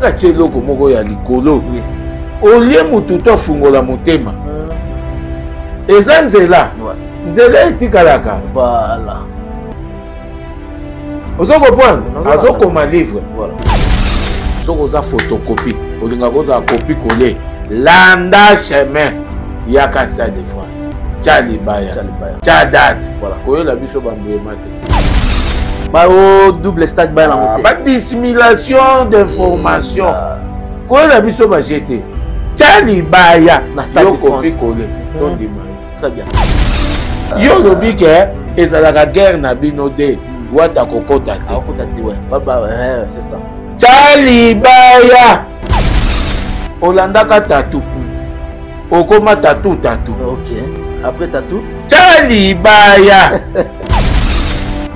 nga tie eloko moko ya likolo olie mutu tofungola motema eza nzela nzela etikalaka Voilà. ozo comprendre azokoma livre soko oza photocopie olinga kozala copie collé landa chemin yaka Stade de France tia libaya tia date koyela biso bambuyema te Bao double stade ba na moté. Ba dissimulation d'information koyela biso bajete tia libaya na Stade de France copie collé tondima très bien yo lobi ke ezalaka guerre na bino de wata kokota te akota te ouais baba c'est ça Chalibaya olandaka tatu okoma tatu ok après tatu Chalibaya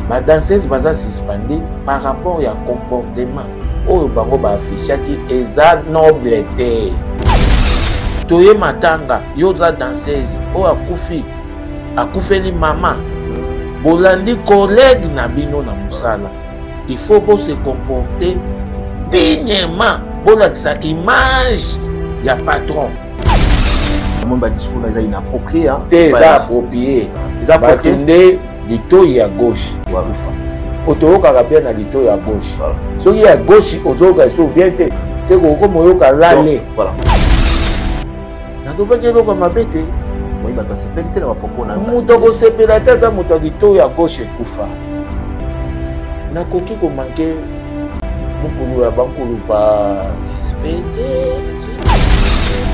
ba danseuse baza suspendé par rapport ya comportement oyo bango ba affichaki eza noble te toye matanga yo za danseuse oyo akufeli mama bolandi collègue na bino na musala il faut se comporter dignement bolakisa image ya patron mon ba discours na inapproprié hein te eza approprié nde litoi ya gauche wakufa otoyokaka bien na litoi ya gauche soki ya gauche ozoyoka eso bien te seko okoma oyoka lale natobaki eloko mabe te moto akosepela te aza moto ya litoi ya gauche ekufa nakoki komanke mokulu ya bankulu pa respecte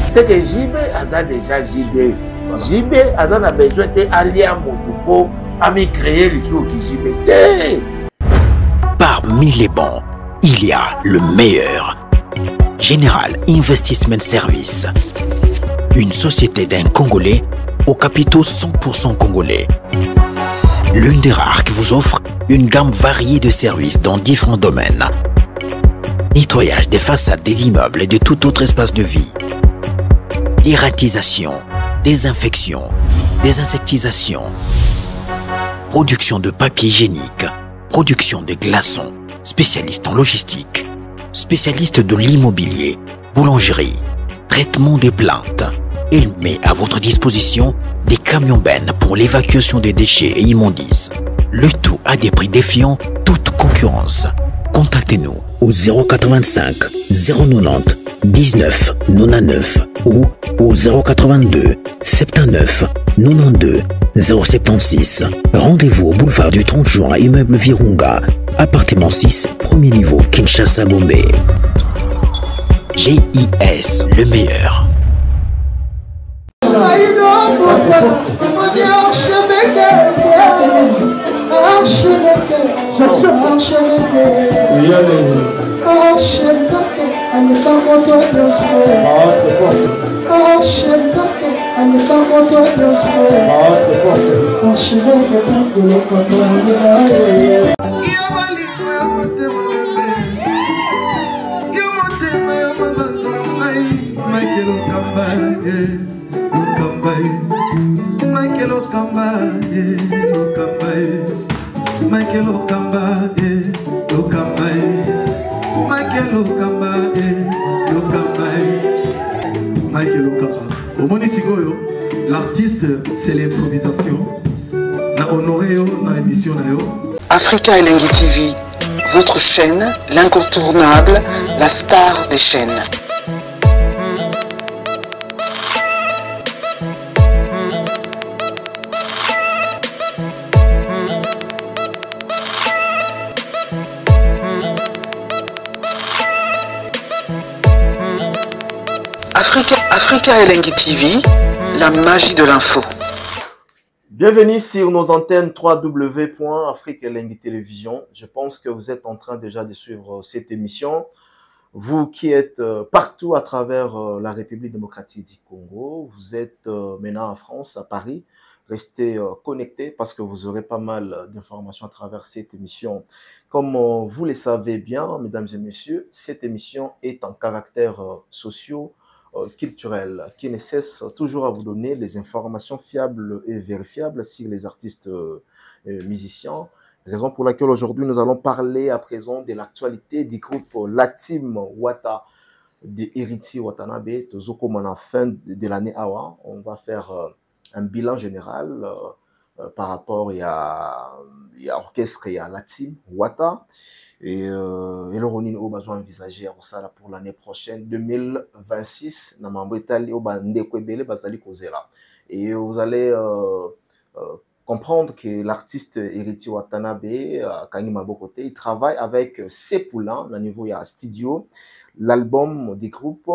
c'est que JB aza déjà JB aza na besoin te alia motu po ami créer lisuki JB te. Parmi les bons, il y a le meilleur. Général Investment Service. Une société d'un Congolais aux capitaux 100% congolais. L'une des rares qui vous offre une gamme variée de services dans différents domaines. Nettoyage des façades des immeubles et de tout autre espace de vie. Dératisation, désinfection, désinsectisation. Production de papier hygiénique, production de glaçons, spécialiste en logistique, spécialiste de l'immobilier, boulangerie, traitement des plaintes. Il met à votre disposition des camions-bennes pour l'évacuation des déchets et immondices. Le tout à des prix défiant toute concurrence. Contactez-nous au 085 090 19 99 ou au 082 79 92 076. Rendez-vous au boulevard du 30 juin, immeuble Virunga, appartement 6, premier niveau, Kinshasa, Gombe. GIS, le meilleur. L'artiste, c'est l'improvisation. Na honoré na émission na yo. Africa Elengi TV, votre chaîne, l'incontournable, la star des chaînes. Africa Elengi TV, la magie de l'info. Bienvenue sur nos antennes www.Africa Elengi Télévision. Je pense que vous êtes en train déjà de suivre cette émission. Vous qui êtes partout à travers la République démocratique du Congo, vous êtes maintenant en France, à Paris. Restez connectés parce que vous aurez pas mal d'informations à travers cette émission. Comme vous le savez bien, mesdames et messieurs, cette émission est en caractère socio-culturel qui ne cesse toujours à vous donner les informations fiables et vérifiables sur les artistes musiciens Raison pour laquelle aujourd'hui nous allons parler à présent de l'actualité du groupe La Team Wata de Héritier Watanabe. Tozoko à la fin de l'année Awa, on va faire un bilan général par rapport à l'orchestre et à La Team Wata. Et le Ronin a besoin d'envisager ça pour l'année prochaine, 2026. Et vous allez comprendre que l'artiste Héritier Watanabe, Kanima Bokote, il travaille avec Sepoula, au niveau de studio. L'album des groupes,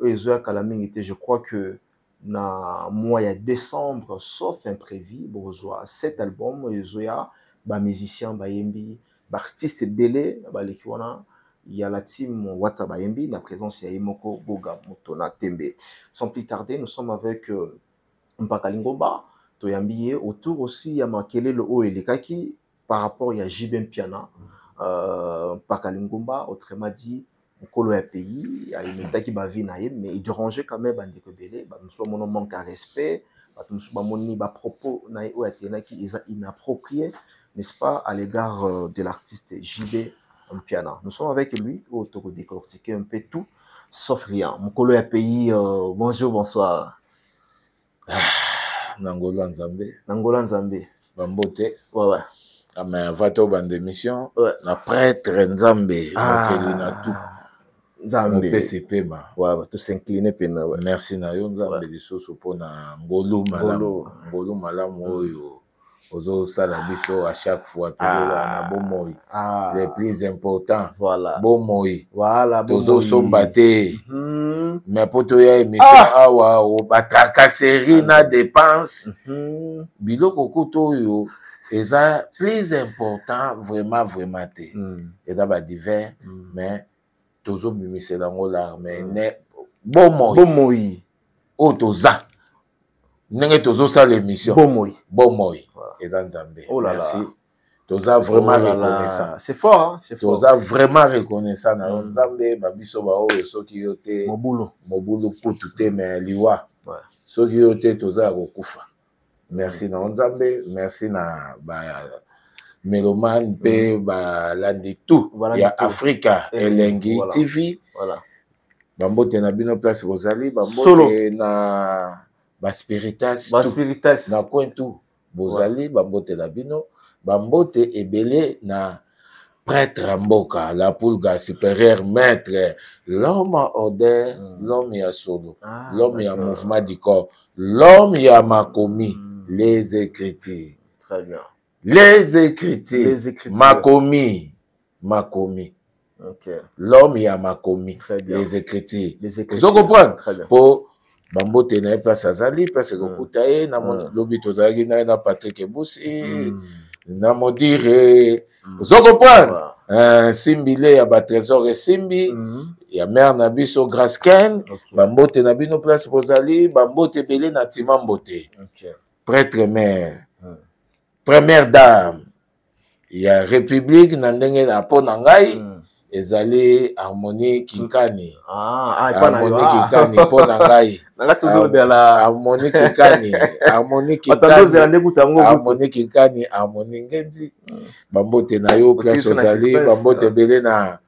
je crois que dans le mois de décembre, sauf imprévu, il y a 7 albums, il y a des musiciens, des artistes belé, il y a la team Wata Bayembi, la présence de Imoko Boga Motona Tembe. Sans plus tarder, nous sommes avec Mpakalingomba. Toyambiye autour aussi ya makele le haut et les kaki par rapport à Jibem Piana Pakalingomba autrement dit kolo ya pays a une taki ba vie naïe mais il dérangeait quand même bande ko belé ba nous sommes manque à respect ba nous sommes moni ba propos naïe o atena qui est inapproprié n'est-ce pas à l'égard de l'artiste JB Piana. Nous sommes avec lui autour de décortiquer un peu tout sauf rien mon kolo ya pays. Bonjour, bonsoir. Nangola Nzambe. Nangola Nzambe. Bambote. Ouais. Mais vato bande émission. Ouais. Na prêtre Nzambe. Mokeli na tout. Nzambe. PCP ma. Ouais, tout s'incliner pena. Ouais. Merci na yo Nzambe lisoso pona ngolu malamu. Ngolu malamu oyo. Ozo sala biso à chaque fois toujours na bon moi. Les plus importants. Voilà. Bon moi. Voilà. Ozo sombate. Mais pour toi, émission awa o bataka série na dépense biloko koto yo eza plus important vraiment té et d'aba divers mais tozo bimisela ngola mais ne bon moi o toza nenge tozo sa l'émission bon moi eza Nzambe. Merci. Toza vraiment reconnaissant. C'est fort, hein? C'est fort. Toza vraiment reconnaissant na Nzambe babiso ba oyo soki yote mobulo putu mais liwa. Soki yote toza kokufa. Merci na Nzambe, merci na ba Meloman pe ba landi tout ya Africa Elengi TV. Voilà. Bambote na bino place Rosalie, bambote na ba Spiritas na coin tout. Bozali bambote na bino. Bambote ebele na prêtre Mboka, la pulga supérieure maître, l'homme à odeur, l'homme à solo, l'homme à mouvement du corps, l'homme à makomi, les Écritures. Très bien. Les Écritures. Makomi. Okay. L'homme à makomi, les Écritures. Vous comprenez? Pour Bambote na place azali parce que kokutaye na lobi tozali na Patrick Ebousi. Na modire vous comprendre simbile ya ba trésor et simbi ya mère na biso Grasken bambote na bino place bozali bambote belé na timambote prêtre mère première dame ya république na ndenge na pona ngai ezali harmonie kinkani harmonie kinkani pona ngai harmonie kinkani harmonie kinkani harmonie ngenzi bambote na yo place ozali bambote belé na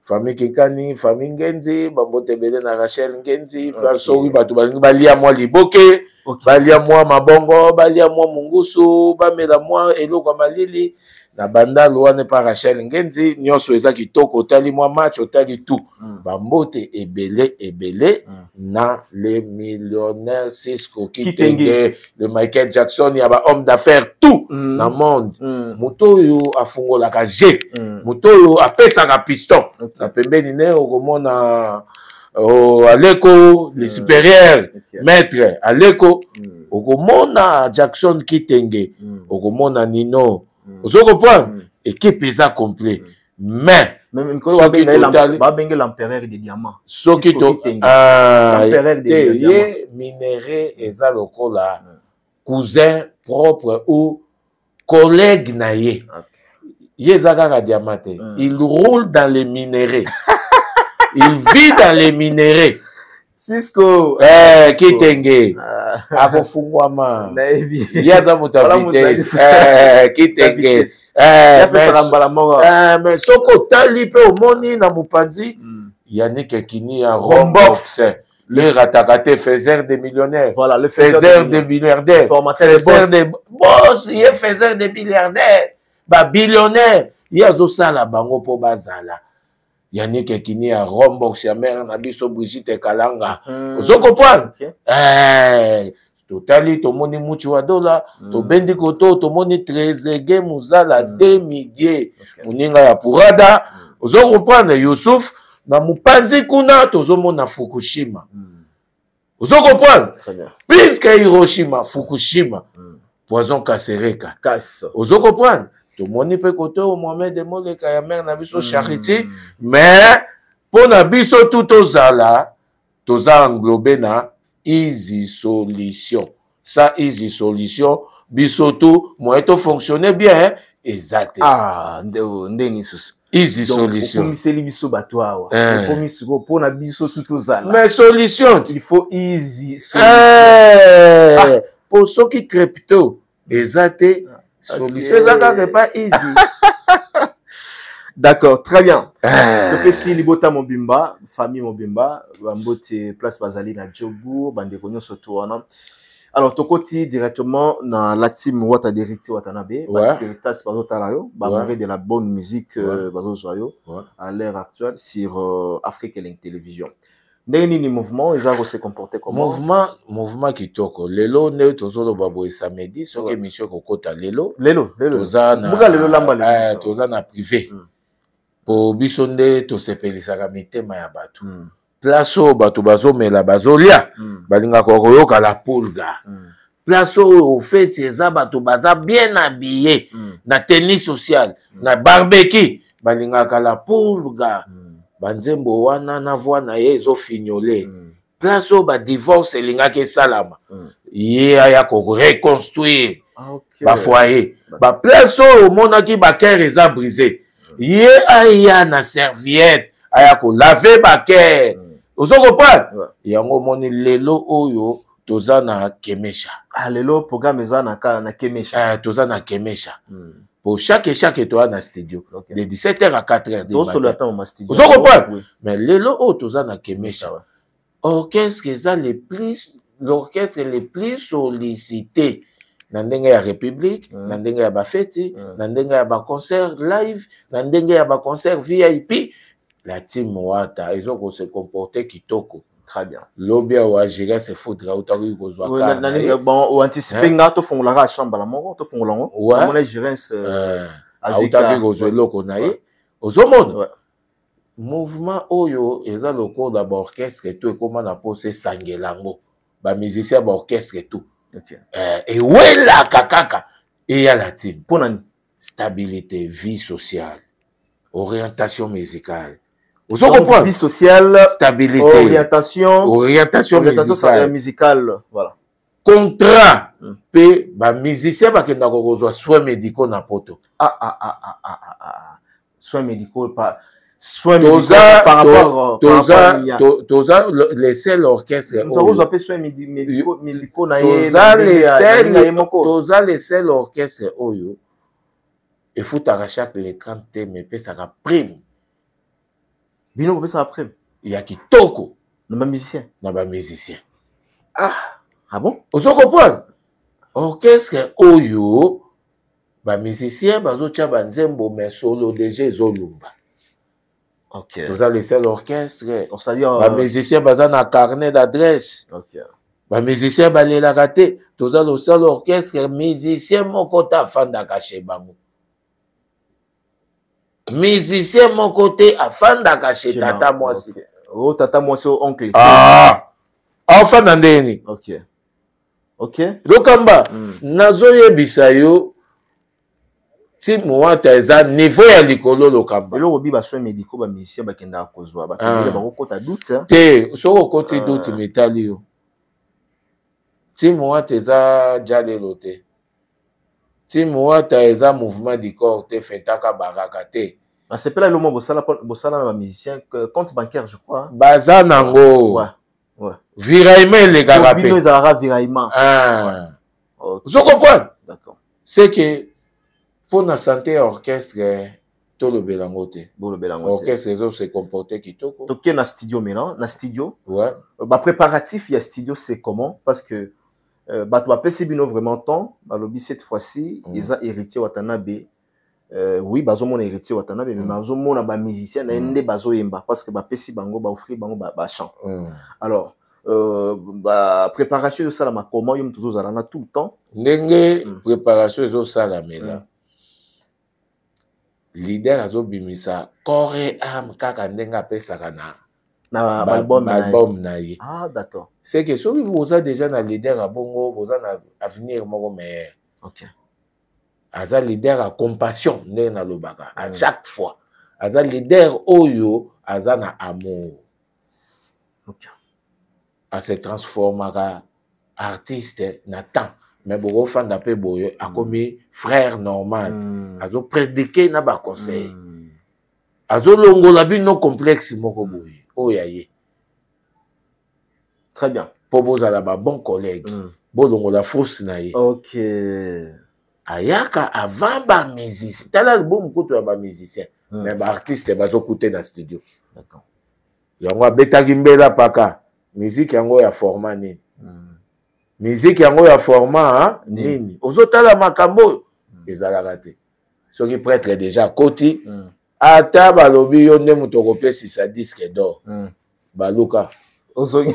famille kinkani famille ngenzi bambote belé na Rachel ngenzi place soki bato balingi balia mwa liboke balia mwa mabongo balia mwa mungusu bamela mwa eloko malili na banda louane par Rachel ngenzi nyonso eza kitoko otali mwa match otali tout bambote ebele na les millionnaires Cisco Kitenge le Michael Jackson ya ba homme d'affaires tout na monde moto yo afungolaka G moto yo apesaka piston na pembeni ne okomona Aleko les supérieurs maître Aleko okomona Jackson Kitenge okomona Nino. Vous comprenez? Équipe est complet. Mais, l'empereur des diamants. Ce qui est minéré et ça le cousin propre ou collègue naïe. Il roule dans les minéraux. Il vit dans les minéraux. Cisco. Kitenge. akofungwama Naebi. yaza moto Voilà, vitesse kitenge mais soko otali mpe omoni na mopanzi Yannick Ekini ya Rombox le ratakate faiseur de millionnaires voilà le faiseur de milliardaires faiseur de boss il est faiseur de milliardaires ba billionnaire yazo sala bango po bazala Yannick Ekini ya Rombox ya mère na biso Brigitte Kalanga ozo comprendre totali tomoni muchi wa dola tobendi koto tomoni Trezeguet Muzala Demidie muninga ya Purada ozo comprendre Youssouf na mupanzi kuna tozomona Fukushima ozo comprendre puisque Hiroshima Fukushima poison Kasereka ozo comprendre tomoni pe koto Mohamed Moleka ya mère na biso Charité mais pour na biso tout ozala toza englobé na Easy Solution. Ça, Easy Solution, bisoto, moi, to fonctionner bien, exact. Ah, ndeni susu. Easy Solution. Donc, pour biso batwa, pour na biso tout ozala. Mais solution, il faut Easy Solution. Pour ceux qui crypto, exact. Solution, ça pas easy. D'accord, très bien. Donc, si Libota Mobimba, famille Mobimba, Bambote place Bazali na Djobour, Bandekonyo Sotoana. Alors, Tokoti directement dans la team Wata Deriti Watanabe, parce que tas Bazo Talayo, Bamaré de la bonne musique Bazo Zoyo, à l'heure actuelle, sur Afrique et Télévision. Ni mouvement, ils ont se comporté comment? Mouvement qui toko. Lelo, ne tozolo babo et samedi, sur émission Kokota Lelo. Lelo. Toza na privé. Po bisonde to sepelisaka mitema ya batu place o batu bazomela bazolia balinga koyoka la pulga place o feti eza batu baza bien habillé na tennis social na barbecue balingaka la pulga banzembo wana na voix na ye ezo fignolé place o ba divorce elingaka esalama ye aya ko reconstruire ba foyer ba place o monaki ba cœur eza brisé ye aya na serviette aya ko laver baker ozo comprendre yango moni lelo oyo toza na Kemesha lelo programme eza na Kemesha toza na Kemesha pour chaque toa na studio de 17h à 4h ozo studio ozo comprendre mais lelo oyo toza na Kemesha orchestre eza l'orchestre le plus sollicité na ndenge ya République, na ndenge ya bafeti, na ndenge ya ba concert live, na ndenge ya ba concert VIP, la team Wata, ils ont se comporté kitoko. Très bien. Lobia wa gérer se faudra utari ko zwa ka. Bon, o anticiper nga to fongola ka chamba la moko, to fongola ngo. Mon gérance utari ko zwa loko na ye. Ozomona. Mouvement oyo eza loko da orchestre tout et comment na pose sangelango. Ba musicien ba orchestre tout. Okay. Et ouais la kakaka et y a la team pour la stabilité, vie sociale, orientation musicale. Vous comprenez? Vie sociale, stabilité, orientation musicale, voilà. Contrat, pe ba musicien ba kenda ko kozwa soins médicaux na poto. Soins médicaux pas par rapport toza laisser l'orchestre toza laisser l'orchestre oyo il faut à chaque les 30 mais pesaka prime bino pesaka prime ya kitoko na ba musicien ah bon ozo comprendre orchestre oyo ba musicien bazo tia banzembo mais solo déjà ezolumba. Ok. Vous allez laisser l'orchestre. C'est-à-dire. Les musiciens basent un carnet d'adresse. Ok. Les musiciens balent la raté. Vous allez laisser l'orchestre. Musiciens mon côté afin d'akacher bango. Musiciens mon côté afin d'akacher tata moi aussi. Oh tata moi aussi oncle. Ah. Enfin d'andeni. Ok. Ok. Lokamba. Nazoye bisayo. Team Wata eza niveau ya likolo lokamba. Elo obi ba soins médicaux ba musicien ba kenda kozwa ba kenda ba kokota doute. Te so koti doute metali yo. Team Wata eza jalelo te. Team Wata eza mouvement du corps te fetaka baraka te. C'est pas là le mot bosala na ba musicien compte bancaire je crois. Baza nango. Ouais. Viraillement les garapés. Bino ezalaka viraillement. Ah. Ok. Vous comprenez? D'accord. C'est que pour la santé orchestre, tout le bélangote. Bon, le Belangote. Orchestre, ils ont se comporter qui toko. Donc, il y a un studio maintenant. Un studio. Ouais. Bah, préparatif, il y a studio, c'est comment? Parce que, bah, tu as PCBino vraiment temps. Bah, lobby cette fois-ci, ils ont héritier Watanabe. Oui, bazo mon héritier Watanabe, mais bazo mon ba musicien, na ende bazo yemba. Parce que, bah, PC bango, bah, offrir bango, bah, chant. Alors, bah, préparation de ça, là, ma comment, yom toujours zalana tout le temps. Ndenge, préparation, ils ont ça là, mais là. Leader azo bimisa corps âme kaka ndenga pesaka na album na ye. Ah, d'accord. C'est que si vous avez déjà un leader à bongo, vous avez un avenir meilleur. OK. Aza leader à compassion ndenga lobaka à chaque fois. Aza leader oyo aza na amour. OK. A se transformera artiste na temps. Mais beaucoup de fans d'appel boyo a commis frère normal. Azo prédiqué na ba conseil. Azo longo la bi no complexe moko boye. Oh yaye. Très bien. Pour vous ala ba bon collègue. Bo longo la fausse na ye. OK. Ayaka avant ba musicien. Tala album ko to ba musicien. Mais ba artiste bazo coûter na studio. D'accord. Yango abetaki mbela paka. Musique yango ya format nini. Musique yango ya format nini. Ozotala makambo ezalaka te. Soki prêtre déjà koti ata balobi yo nde muto kopesi sa disque d'or. Baluka. Ozonya.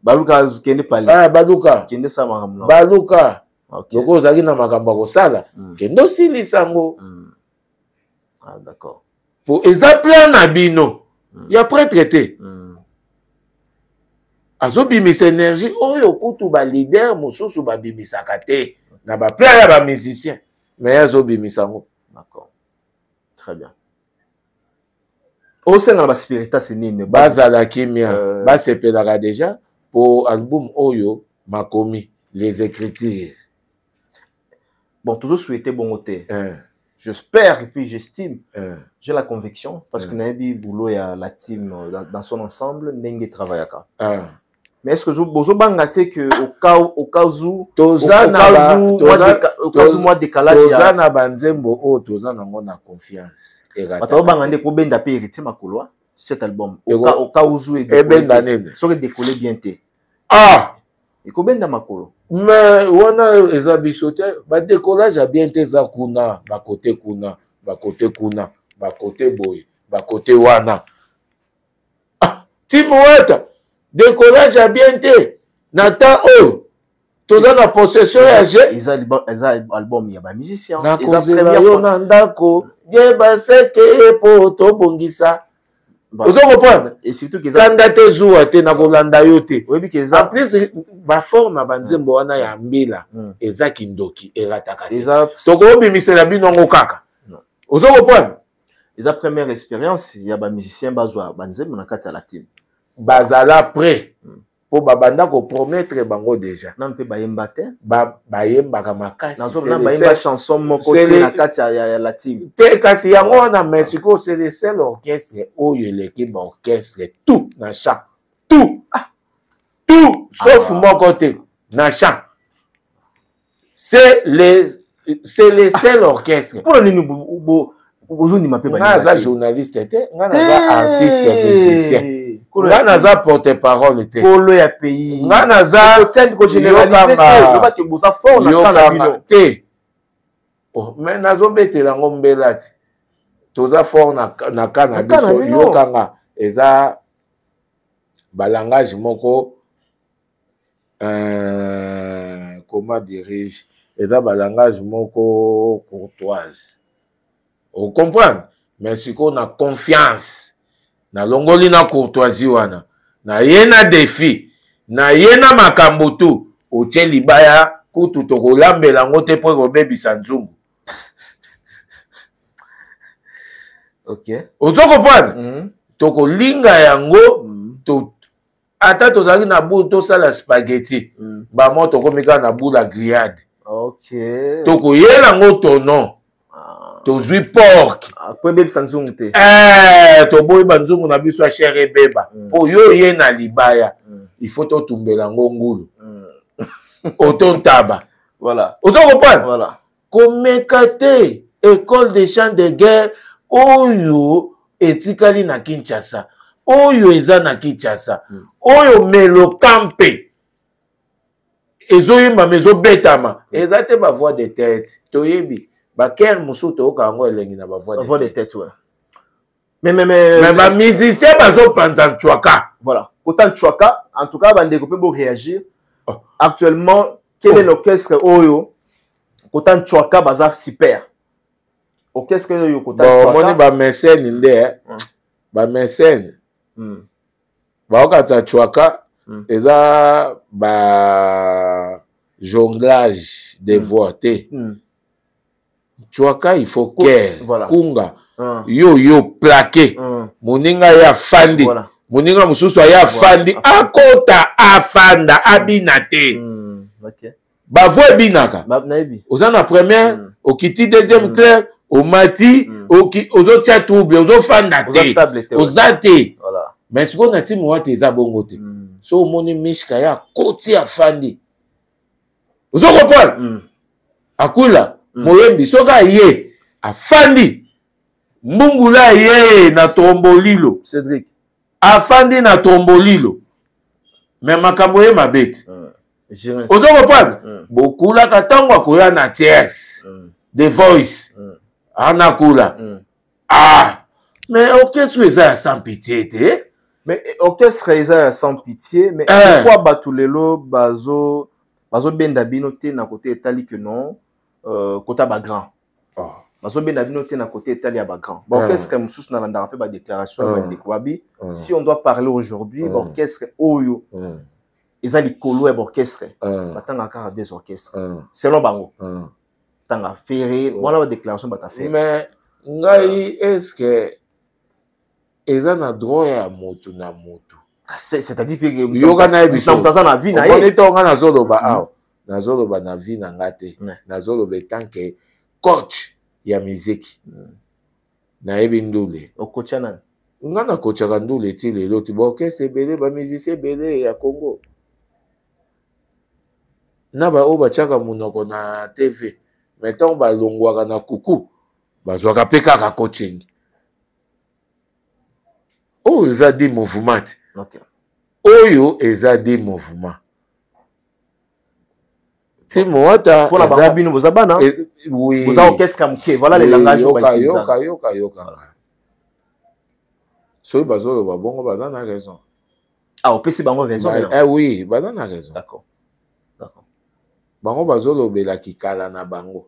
Baluka kende pale. Ah baluka. Kende sa makambo. Baluka. OK. Loko ozaki na makambo kosala. Kendo silisa ngo. Ah d'accord. Pour eza plan na bino. Ya prêtre te. Azobimisa énergie oyo kutu ba leader mosusu ba bimisaka te na ba plan ya ba musicien mais azobimisa ngo. D'accord. Très bien. Au sein de la spirita c'est nini bazala kimia basepelaka déjà pour album oyo makomi les écritures. Bon toujours souhaité bon côté. J'espère et puis j'estime. J'ai la conviction parce que Nabi Boulot et la team dans son ensemble n'engue travaillaka. Mais est-ce que vous avez que au cas où moi décalage toza na banzembo o toza nango na confiance bato bangande ko benda pe héritier makolo cet album au cas où et benda nene so décoller bien té et ko benda makolo mais wana eza bisote ba décollage a bien té za kuna ba côté kuna ba côté boy ba côté wana Timoueta décollage à bien té Nathan oh toza na possession ya je ils album ya ba musicien na kozela yo na ndako ye baseke po to bongisa ozo comprendre et surtout que kanda te zuwa te na kolanda yo te oui que en plus ba forme banzembo wana ya mbila eza kindoki erataka te toko bimisela bino ngo kaka ozo comprendre eza première expérience ya ba musicien bazwa banzembo na kati ya la team bazala prêt pour babanda ko promettre bango déjà nan pe bayemba te bayembaka makasi na bayemba chanson moko te na kati ya la team te kasi yango wana Mexico c'est le seul orchestre oyo l'équipe orchestre tout na chant tout sauf moko te na chant c'est le seul orchestre pour nini aujourd'hui ma pe bayemba nga za journaliste te nga za artiste musicien nga naza porte-parole te polo ya pays nga naza ko généraliser te ba ke boza fort na kana bino te mais nazobetela ngo mbela ti toza fort na kana biso yokanga eza balangage moko comment dirais-je eza balangage moko courtoise on comprend mais siko na confiance na longoli na courtoisie wana na ye na défi na ye na makambo tu otie libaya kutu tokolambela ngo te po kobebisa nzungu. OK ozo comprendre tokolinga yango ata tozalaki na boule tosala spaghetti bamo tokomika na boule à grillade OK tokoyela ngo tono tozwi pork Kwebe Samsung te. Toboyi banzungu na biso ya chere beba. Po yo ye na libaya. Il faut totumbela ngongulu. Otontaba. Voilà. Ozo comprendre? Voilà. Komekate école des champs de guerre oyo etikali na Kinshasa. Oyo eza na Kinshasa. Oyo melo kampe. Ezoyima mezo betama. Eza te ba voix de tête. Toyebi. Ba ker musu to kango elengi na ba voix de tête, ouais. Mais ba musicien bazo panza chwaka. Voilà. Autant chwaka, en tout cas, bande peut réagir. Actuellement, quel est l'orchestre Oyo? Autant chwaka baza super. Orchestre Oyo autant chwaka. Bon, moni ba mécène ndé. Ba mécène. Ba okata chwaka eza ba jonglage des voix te. Chwaka il faut care. Voilà. Kunga. Yo plaqué. Moninga ya fandi. Voilà. Moninga mususu ya fandi. Akota afanda abinate. OK. Ba voix binaka. Oza na première, okiti deuxième clair, au mati, ozo tia trouble, ozo fanda te. Oza te. Voilà. Mais ce qu'on a dit moi te za bongo te. So moni mishka ya koti afandi. Ozo comprendre? Akula moyembi soka ye afandi. Mbungula ye na tombolilo. Cédric. Afandi na tombolilo. Mais makambo ye mabeti. Ozo comprendre? Bokula katango akoya na TS. The Voice. Anakula. Mais orchestre eza sans pitié te. Mais orchestre eza sans pitié, mais pourquoi batulelo bazo benda bino te na côté etali que non côté ba grand. Bazo benda bino te na côté etali ya ba grand. Ba orchestre mususu na landa pe ba déclaration ba dekwabi. Si on doit parler aujourd'hui orchestre Oyo eza likolo ya orchestre batanga kaka des orchestres selon bango. Tanga ferré, voilà la déclaration bata fait. Mais ngai est-ce que eza na droit ya moto na moto? C'est-à-dire que yoga na biso na vie na ye. On nga nazoloba aw. Nazoloba na vie na ngate. Nazoloba tanke coach ya muziki. Na yebi ndule. Okocha nani? Nga na kocha ndule ti lelo ti boke sebele ba musicien belé ya Congo. Na ba oba chaka munoko na TV. Mettons ba longwaka na kuku. Bazwaka pe kaka coaching. Oh, eza des mouvements. OK. Oyo eza des mouvements. Ti moata pour la babino bozabana. Oui. Vous orchestre mke. Voilà les langages au bâtiment. Yoka. So bazolo ba bongo bazana raison. Ah, au PC bango raison. Oui, bazana raison. D'accord. Bango bazolo bela kikala na bango.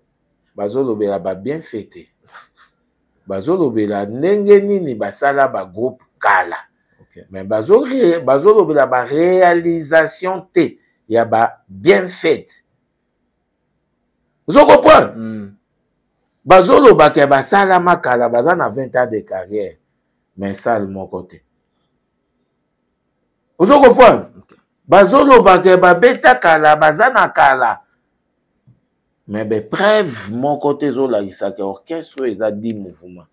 Bazolo bela ba bien fêté. Bazolo bela ndenge nini basala ba groupe kala. Okay. Mais bazolo bela ba réalisation te ya ba bien faite. Vous comprenez? Bazolo ba ke basala makala bazana 20 ans de carrière. Mais ça mon côté. Vous comprenez? Bazolo ba ke ba beta kala bazana kala. Mais ben preuve mon côté zola isaka orchestre eza 10 mouvements.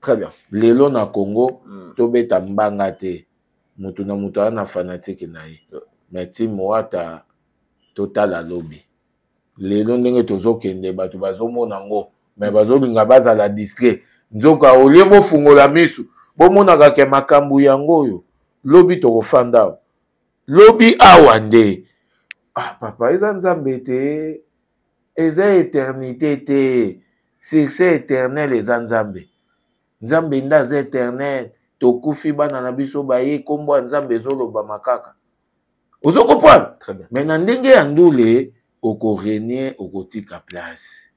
Très bien. Lelo na Congo to beta mbanga te. Mutu na mutu ana fanatique na ye. Mais ti moata total a lobby. Lelo ndenge tozo kende batu bazomona ngo mais bazolinga bazala distrait. Nzoka olemo fungola misu. Bomonaka ke makambu yango yo. Lobby to kofanda. Lobby awande. Ah papa eza nzambe te. Eza éternité te. Succès éternel eza nzambe. Nzambe ndaza éternel. Tokufi bana na biso baye kombo nzambe zoloba makaka. Ozo comprendre? Très bien. Mais na ndenge ya ndule oko renier okotika place.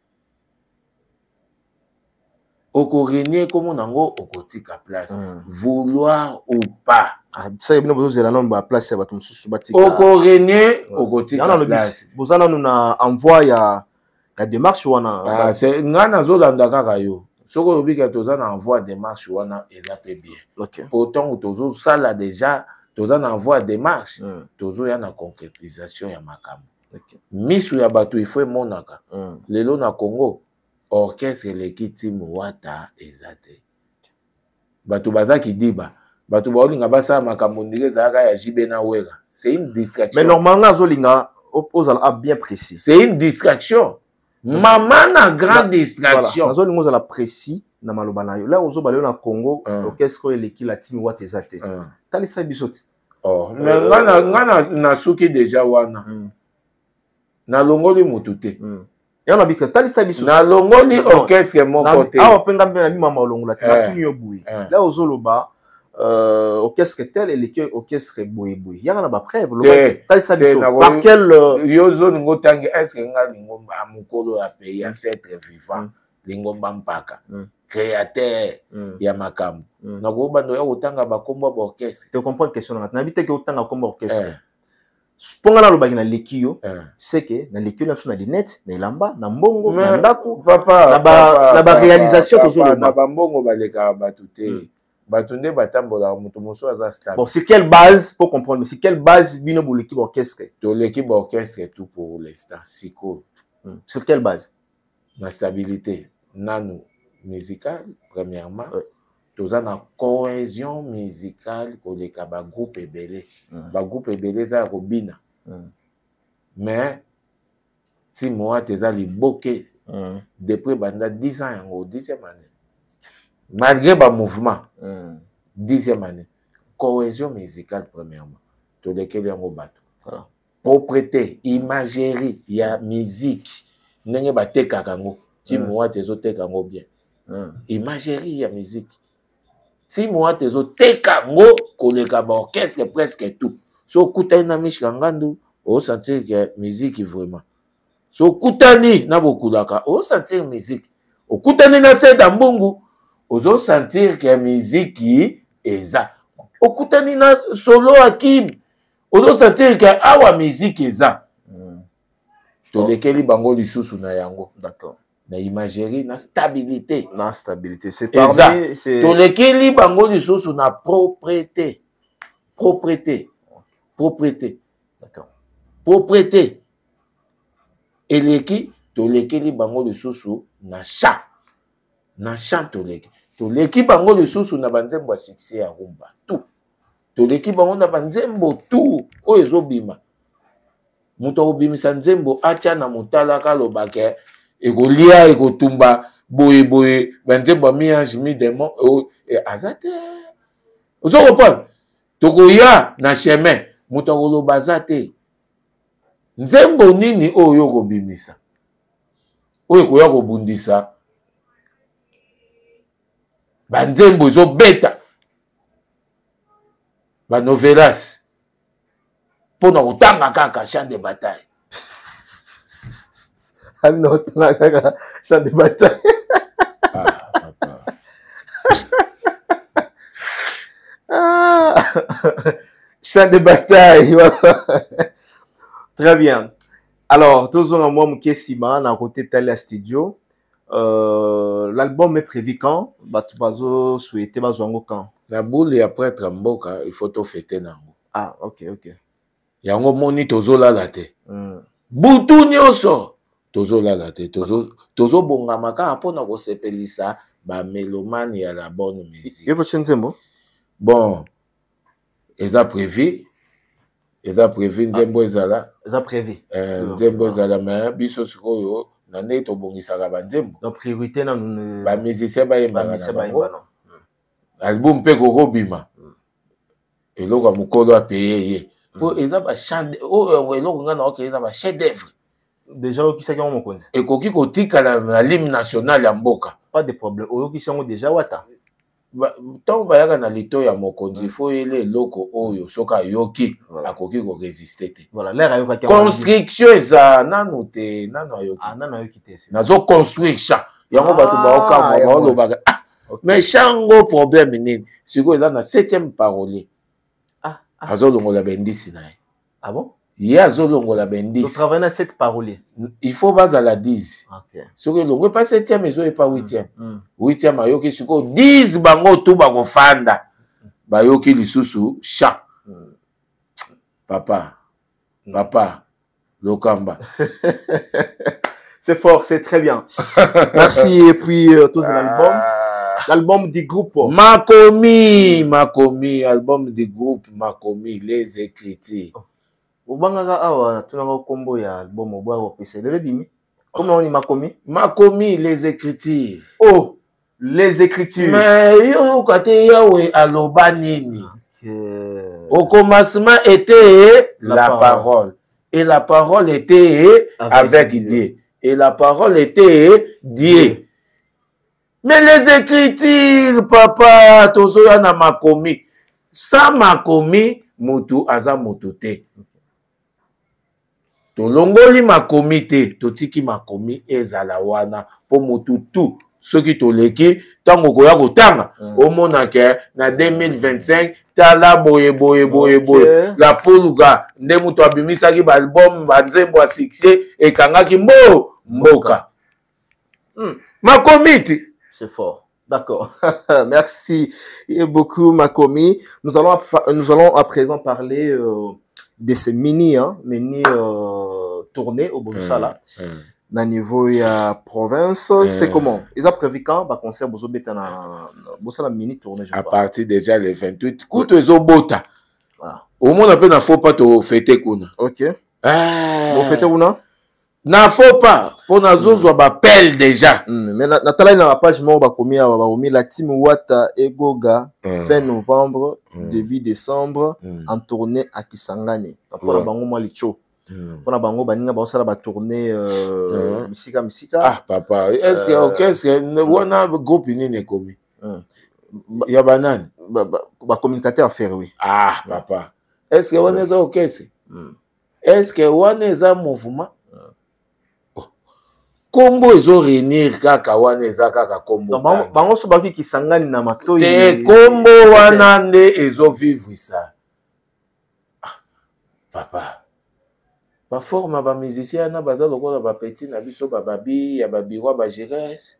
Oko renier comme nango okotika place. Vouloir ou pas. Ah, ça y est bien besoin de la nombre à place ba tumsusu batika. Oko renier okotika place. Bozana nous na envoi ya démarche wana. Ah c'est ngana zolanda kaka yo. Soko obika tozana envoi démarche wana eza pe bien. OK. Pourtant tozo sala déjà tozana envoi démarche. Tozo ya na concrétisation ya makambo. OK. Misu ya bato il faut monaka. Lelo na Congo orchestre leki Tim Wata ezate. Bato bazaki diba. Bato baolinga basa makambo ndenge zaka ya JB na Wera. C'est une distraction. Mais normalement Zolinga oppose à bien précis. C'est une distraction. Maman na grande distraction. Voilà. Zolinga oza la précis na maloba na yo. Là ozo balé na Congo orchestre leki la Tim Wata ezate. Talisa bisoti. Oh, mais ngana na suki déjà wana. Na longoli mutute. Ya na bika talisa bisoti. Na longoli orchestre mon côté. Ah openga mbe na bima malongola ta kinyo boui. Là ozoloba orchestre tel et l'équipe orchestre boui. Ya na ba preuve lo talisa bisoti. Par quel yo zone ngotangi est-ce que nga lingomba amukolo a pays à être vivant lingomba mpaka. Créateur ya makambo. Na go bando ya otanga ba kombo ba orchestre. Tu comprends question na bité que otanga kombo orchestre. Ponga na lobaki na lekio c'est que na lekio na suna dinette na elamba na mbongo na ndako papa na ba réalisation to zo na ba mbongo baleka batute batunde batambola mutu moso aza stable. Bon c'est quelle base pour comprendre mais c'est quelle base bino pour l'équipe orchestre to l'équipe orchestre tout pour l'instant siko sur quelle base na stabilité nanu musical premièrement toza na cohésion musicale koleka ba groupe ebele ba groupe ebele za robina mais si moi teza liboke depuis banda 10 ans yango 10e année malgré ba mouvement 10e année cohésion musicale premièrement to lequel yango bato propreté imagerie ya musique ndenge batekaka ngo ti moi tezo teka ngo bien imagerie ya musique si moi tezo teka ngo koleka ba orchestre presque tout so kutani na mishika ngandu o sentir que musique vraiment so kutani na bokulaka o sentir musique o kutani na seda mbungu ozo sentir que musique eza o kutani na solo akim ozo sentir que awa musique eza to lekeli bango lisusu na yango. D'accord. Na imagerie na stabilité c'est parmi c'est to lekeli bango lisusu na propreté d'accord propreté eleki to lekeli bango lisusu na chant to leki bango lisusu na banzembo succès ya rumba tout to leki bango na banzembo tout o ezobima muto obimisa nzembo acha na mutala kalobake ekolia ekotumba boye banzembo miange mi demo azate ozo comprendre tokoya na chemin muto koloba azate nzembo nini oyo kobimisa oyo koya kobundisa banzembo ezobeta banovelas pona kotanga kaka champ de bataille. Champ de bataille. Champ de bataille. Très bien. Alors, tous en moi, Mukesima, na côté Talia Studio. L'album est prévu quand? Batubazo souhaité bazo quand? La boule et après Tramboka, il faut tout fêter nango. Ah, ok. Yango moni tozola la te. Butu nyonso tozola la te. Tozo bonga maka apona ko sepelisa ba mélomane ya la bonne musique. Yebo chenzembo. Bon, eza prévu nzembo ezala. Eza prévu. Nzembo ezala mais biso sikoyo na ndenge tobongisaka ba nzembo. Donc priorité na ba musicien ba yembaka na bango. Album pe kokobima. Eloko ya mokolo apeye ye. Po eza ba chant eloko nga na oke eza ba chef d'œuvre. Déjà okisaki yango mokonzi. Ekoki kotikala na l'hymne national ya mboka. Pas de problème. Oyokisi yango déjà wata. Tant bayaka na lito ya mokonzi fo ele eloko oyo soka yoki akoki ko résister te. Voilà, l'air ayokaki. Construction eza nanu te, nanu ayoki. Ah, nanu ayoki te. Nazo construire cha. Yango bato baoka baolobaka. Mais chango problème nini? Siko eza na 7e parolier. Azolongola bendisi na ye. Ah bon? Ye azolongola bendisi. Tu travailles dans 7 paroliers. Il faut baza la 10. OK. Soki longo pas 7e ezo et pas 8e. 8e ayoki siko 10 bango tu bako fanda. Bayoki lisusu cha. Papa. Lokamba. C'est fort, c'est très bien. Merci. Et puis, tous l'album. L'album du groupe. Makomi, album du groupe Makomi, les écritures. Obangaka awa, tu n'as combo ya album au bois au PC. Le bimi. Comment on dit Makomi? Makomi, les écritures. Oh, les écritures. Mais yo kate yawe aloba nini. Au commencement était la parole. Et la parole était avec Dieu. Et la parole était Dieu. Mais les écritures, papa, tozoya na Makomi. Sa Makomi, mutu aza mutu te. Tolongoli Makomi te, totiki Makomi ezala wana po mutu tu. Ceux qui toleki, tango koya kotanga, omona ke na 2025, tala boye. La poluga, nde mutu abimisaki ba album, ba nzembo a succès, et kangaki mboka. Makomi te. C'est fort. D'accord. Merci beaucoup, Makomi. Nous allons à présent parler de ces mini tournées au Bonsala. Na niveau ya province, c'est comment? Ils ont prévu quand ba concert bozo beta na Bonsala mini tournée je crois. À partir déjà le 28. Kuto ezo bota. Voilà. Au moins on peut na faut pas te fêter kuna. OK. Bon fêter kuna? Na faut pas pour na zozo ba pelle déjà. Mais na tala na page mo ba komi la team Wata Egoga fin novembre début décembre en tournée à Kisangani. Pour la bango moi licho. Pour la bango baninga ba osala ba tournée misika. Ah papa, est-ce que wana groupe nini komi? Ya banane ba communicateur faire oui. Ah papa. Est-ce que wana za orchestre? Est-ce que wana za mouvement? Kombo ezo réunir kaka wana eza kaka kombo. Bango so baki Kisangani na matoyi. Te kombo wana nde ezo vivre ça. Papa. Ba forme ba musicien na baza lokola ba petit na biso ba babi ya ba biro ba géresse.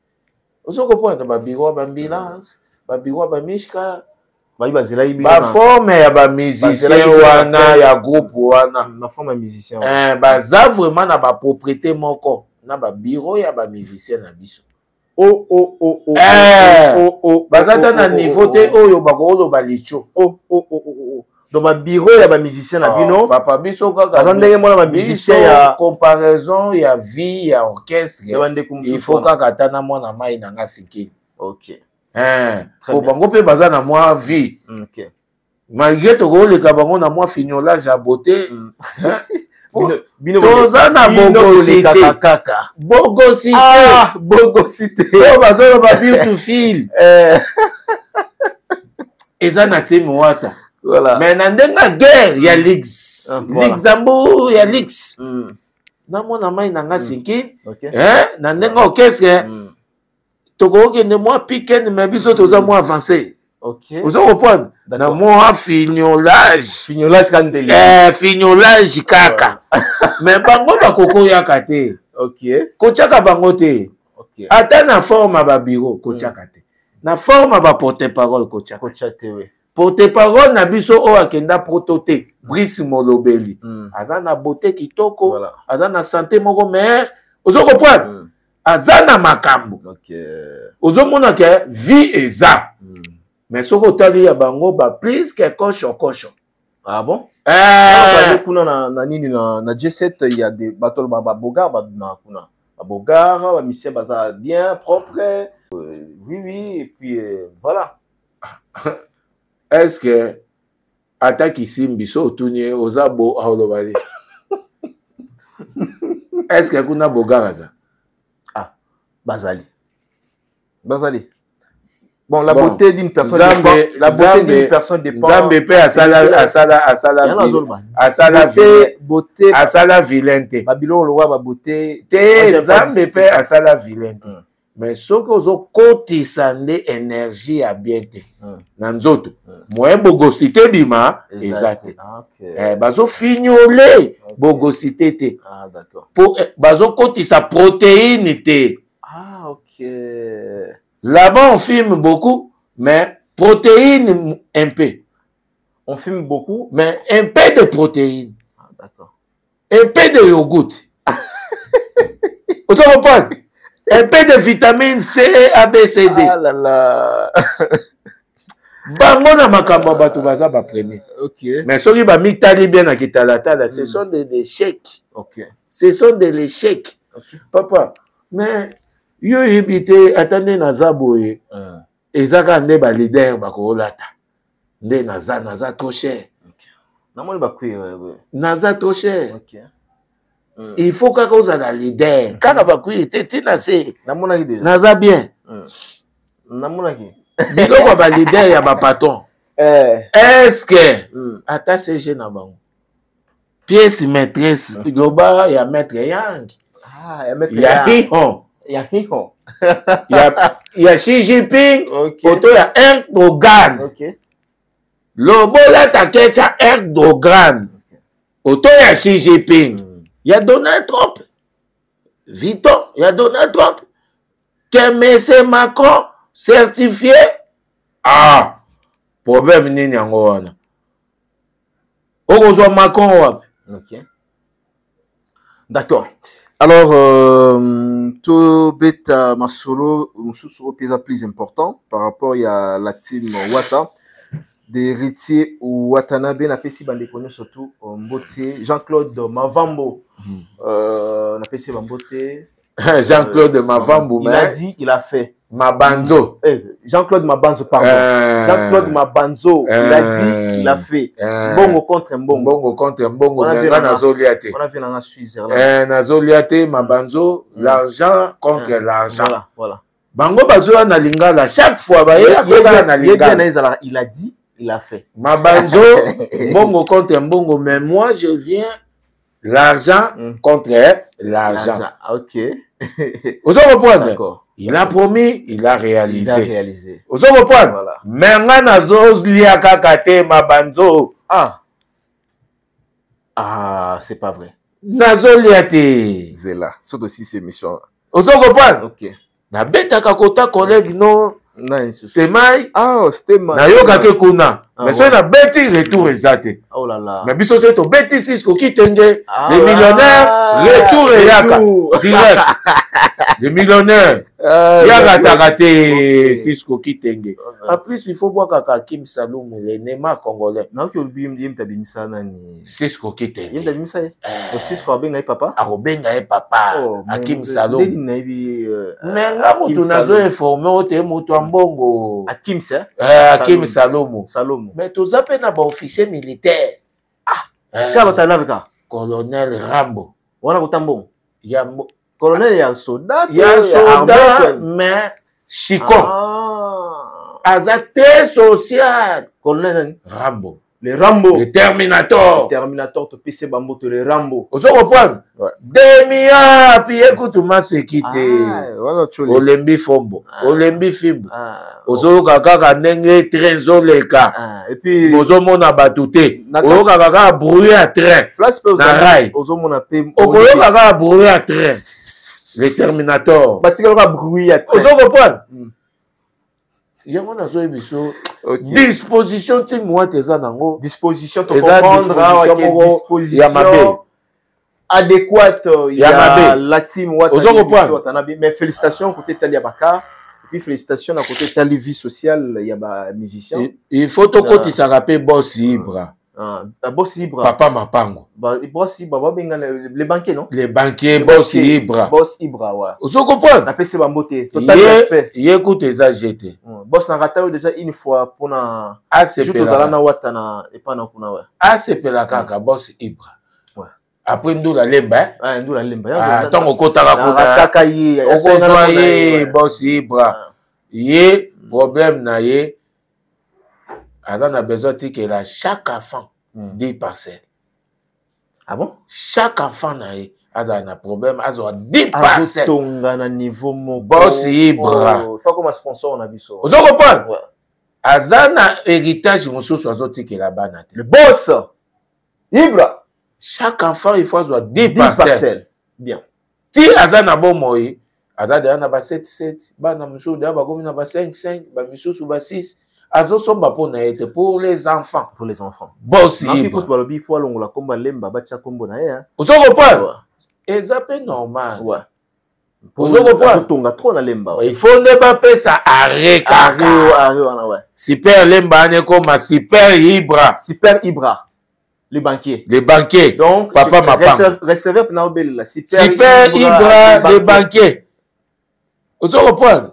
Ozo comprendre ba biro ba ambulance, ba biro ba mishka. Ba forme ya ba musicien wana ya groupe wana. Ma forme ya musicien. Baza vraiment na ba propriété moko. Na ba bureau ya ba musicien na biso. Bazata na niveau te oyo bakolo ba licho. Donc ba bureau ya ba musicien na bino. Papa biso kaka. Bazandenge mona ba musicien ya comparaison ya vie ya orchestre. Il faut kaka tana mona mai na nga siki. OK. Pour bango pe baza na moi vie. OK. Malgré to ko le ka bango na moi fignolage à beauté. Toza na bogosité. Bogosité. Oh, bazo ba fil to fil. Eza na team Wata. Voilà. Mais na ndenga guerre ya Lix. Luxembourg ya Lix. Na mona mai na nga sinki. Na ndenga orchestre. Toko ke ne moi piquer mais biso toza moi avancé. OK. Vous comprenez? Na moi fignolage. Fignolage kandeli. Fignolage kaka. Mais bango ba koko ya kate. OK. Kochaka bango te. OK. Ata na forme ba bureau kochaka te. Na forme ba porte-parole kochaka te we. Porte-parole na biso o akenda prototé. Brice Molobeli. Aza na beauté kitoko. Voilà. Aza na santé moko meilleur. Vous comprenez? Aza na makambo. OK. Ozo mona ke vie eza. Mais ce que tu as dit à Bango, plus que cochon. Ah bon? Kuna na nini na G7 il y a des bateaux bogar na kuna. Bogar, mission baza bien propre. Oui et puis voilà. Est-ce que attaque ici biso tourner aux abo à Olobali? Est-ce que kuna bogar ça? Ah, Bazali. Bon, la beauté d'une personne dépend. La beauté d'une personne dépend. Zambe pe asala vilaine. Babylon le roi ba beauté. Te Zambe pe asala vilaine. Mais ce que ozo kotisa nde énergie ya bien te. Na nzoto. Moye bogosité bima ezate. Bazo fignolé bogosité te. Ah d'accord. Pour bazo kotisa protéine te. Ah OK. Là-bas, on filme beaucoup, mais protéines, un peu. On filme beaucoup, mais un peu de protéines. Ah, d'accord. Un peu de yogourt. Vous comprenez? Un peu de vitamine C, A, B, C, D. Ah là là. Bango na makambo bato baza ba premier. Ok. Mais soki ba mitali bien na kitalatala, ce sont des chèques. Ok. Ce sont des chèques. Ok. Papa, mais yo yibite attendez na zaboye. Ezaka nde ba leader ba ko lata. Nde naza trop cher. Ok. Namoni ba kwi Naza trop cher. Ok. Il faut kaka ozala leader. Kaka ba kwi tina se. Namona ki déjà. Naza bien. Namona ki. Biloko ba leader ya ba patron. Est-ce que ata CG na bango. Pièce maîtresse globa ya maître Yang. Ah, ya maître Yang. Ya Hihon. Ya Xi Jinping. Ok. Auto ya Erdogan. Ok. Lobola takecha Erdogan. Auto ya Xi Jinping. Ya Donald Trump. Vito, ya Donald Trump. Que M. Macron certifié. Ah, problème nini yango wana. Okozwa Macron wapi? Ok. D'accord. Alors, tout bêta masolo, sous pesa plus important par rapport à la team Wata, des héritiers ou Watanabe n'a pas si bandé connu surtout Mbote, Jean-Claude Mavambo, n'a pas si Mbote. Jean-Claude Mavambo, il a dit, il a fait. Mabanzo. Jean-Claude Mabanzo, pardon. Jean-Claude Mabanzo, il a dit, il a fait. Mbongo contre Mbongo. Mbongo contre Mbongo. On a vu Nazoliate. On a vu dans Suisse. Nazoliate, Mabanzo, l'argent contre l'argent. Voilà, voilà. Bango bazoa na lingala. Chaque fois, il a dit, il a fait. Mabanzo, Mbongo contre Mbongo. Mais moi, je viens l'argent contre l'argent. Ok. Vous avez compris? D'accord. Il a promis, il a réalisé. Il a réalisé. Vous avez compris? Voilà. Menga nazo liaka kate Mabanzo. Ah. Ah, c'est pas vrai. Nazo liate. C'est là. Sauf aussi ces missions. Vous avez compris? Ok. Na beta kakota collègue non. C'est mai. Ah, c'était mai. Na yoka ke kuna. Mais ça na beti retour exact. Oh là là. Mais biso c'est to beti Cisco qui tenge les millionnaires retour et yaka direct. Les millionnaires. Yaka takate Cisco qui tenge. En plus il faut voir kaka Kim Saloum le Neymar congolais. Na ko bi yim tabimisa nani. Cisco qui tenge. Yim tabimisa e. O Cisco abenga e papa. Arobenga e papa. Kim Saloum. Na bi mais nga mutu nazo informer ote mutu ambongo. Akim ça. Kim Saloum. Saloum. Mais tous appels na ba officier militaire. Ah. Kaba talabika. Colonel Rambo. Wana kutambo. Ya colonel ya soldat. Ya soldat mais Chico. Azate social. Colonel Rambo. Le Rambo. Le Terminator. Le Terminator, tu PC Bambo, tu le Rambo. Vous comprenez? Ouais. Demia, puis écoute, ma sécurité. Voilà, tu l'as. Olembi Fombo. Olembi Fimbo. Ozo kaka nenge trésor leka. Et puis. Ozo mona batute. Ozo kaka brouiller à train. Place pe na rail. Ozo mona pe. Ozo kaka brouiller à train. Le Terminator. Batika kaka brouiller à train. Ozo comprendre? Yango nazo ebiso. Disposition ti moi teza nango. Disposition to comprendre disposition adéquate ya la team Watanabe. Mais félicitations côté Talia Baka et puis félicitations à côté Tali vie sociale ya ba musicien. Il faut to koti sa rapé boss Ibra. Boss Ibra. Papa Mapango. Boss Ibra ba benga les banquiers non? Les banquiers boss Ibra. Boss Ibra ouais. Vous comprenez? Na pese bambote. Total respect. Écoute ça jeté. Boss na rata déjà une fois pour na ACP na Watana et pas na kuna ouais. ACP la kaka boss Ibra. Ouais. Après ndula lemba. Ah ndula lemba. Tant okota la kuna. Kaka yi. Okozwa boss Ibra. Yé problème na yé. Azan a besoin que la chaque enfant 10 parcelles. Ah bon? Chaque enfant na yé. Azan a problème. Azan a 10 parcelles. Tonga na niveau mon boss Ibra. Faut comme sponsor on a vu ça. Vous comprenez? Ouais. Azan a héritage mususu azoti que la bana. Le boss Ibra. Chaque enfant il faut avoir 10 parcelles. Bien. Si Azan a bon moi, Azan a ba 7 bana mususu da ba komi na ba 5 ba mususu ba 6. Azo somba pour naete pour les enfants. Pour les enfants. Boss Ibra. Écoute balobi faut longola komba lemba batia kombo na ya. Vous comprenez? Et ça peut normal. Ouais. tonga trop na lemba. Il faut ne pas faire ça arrêt kaka. Super lemba ne comme super Ibra. Super Ibra. Les banquiers. Les banquiers. Donc, papa mapam. Recevez pour la Super Ibra, les banquiers. Vous comprenez?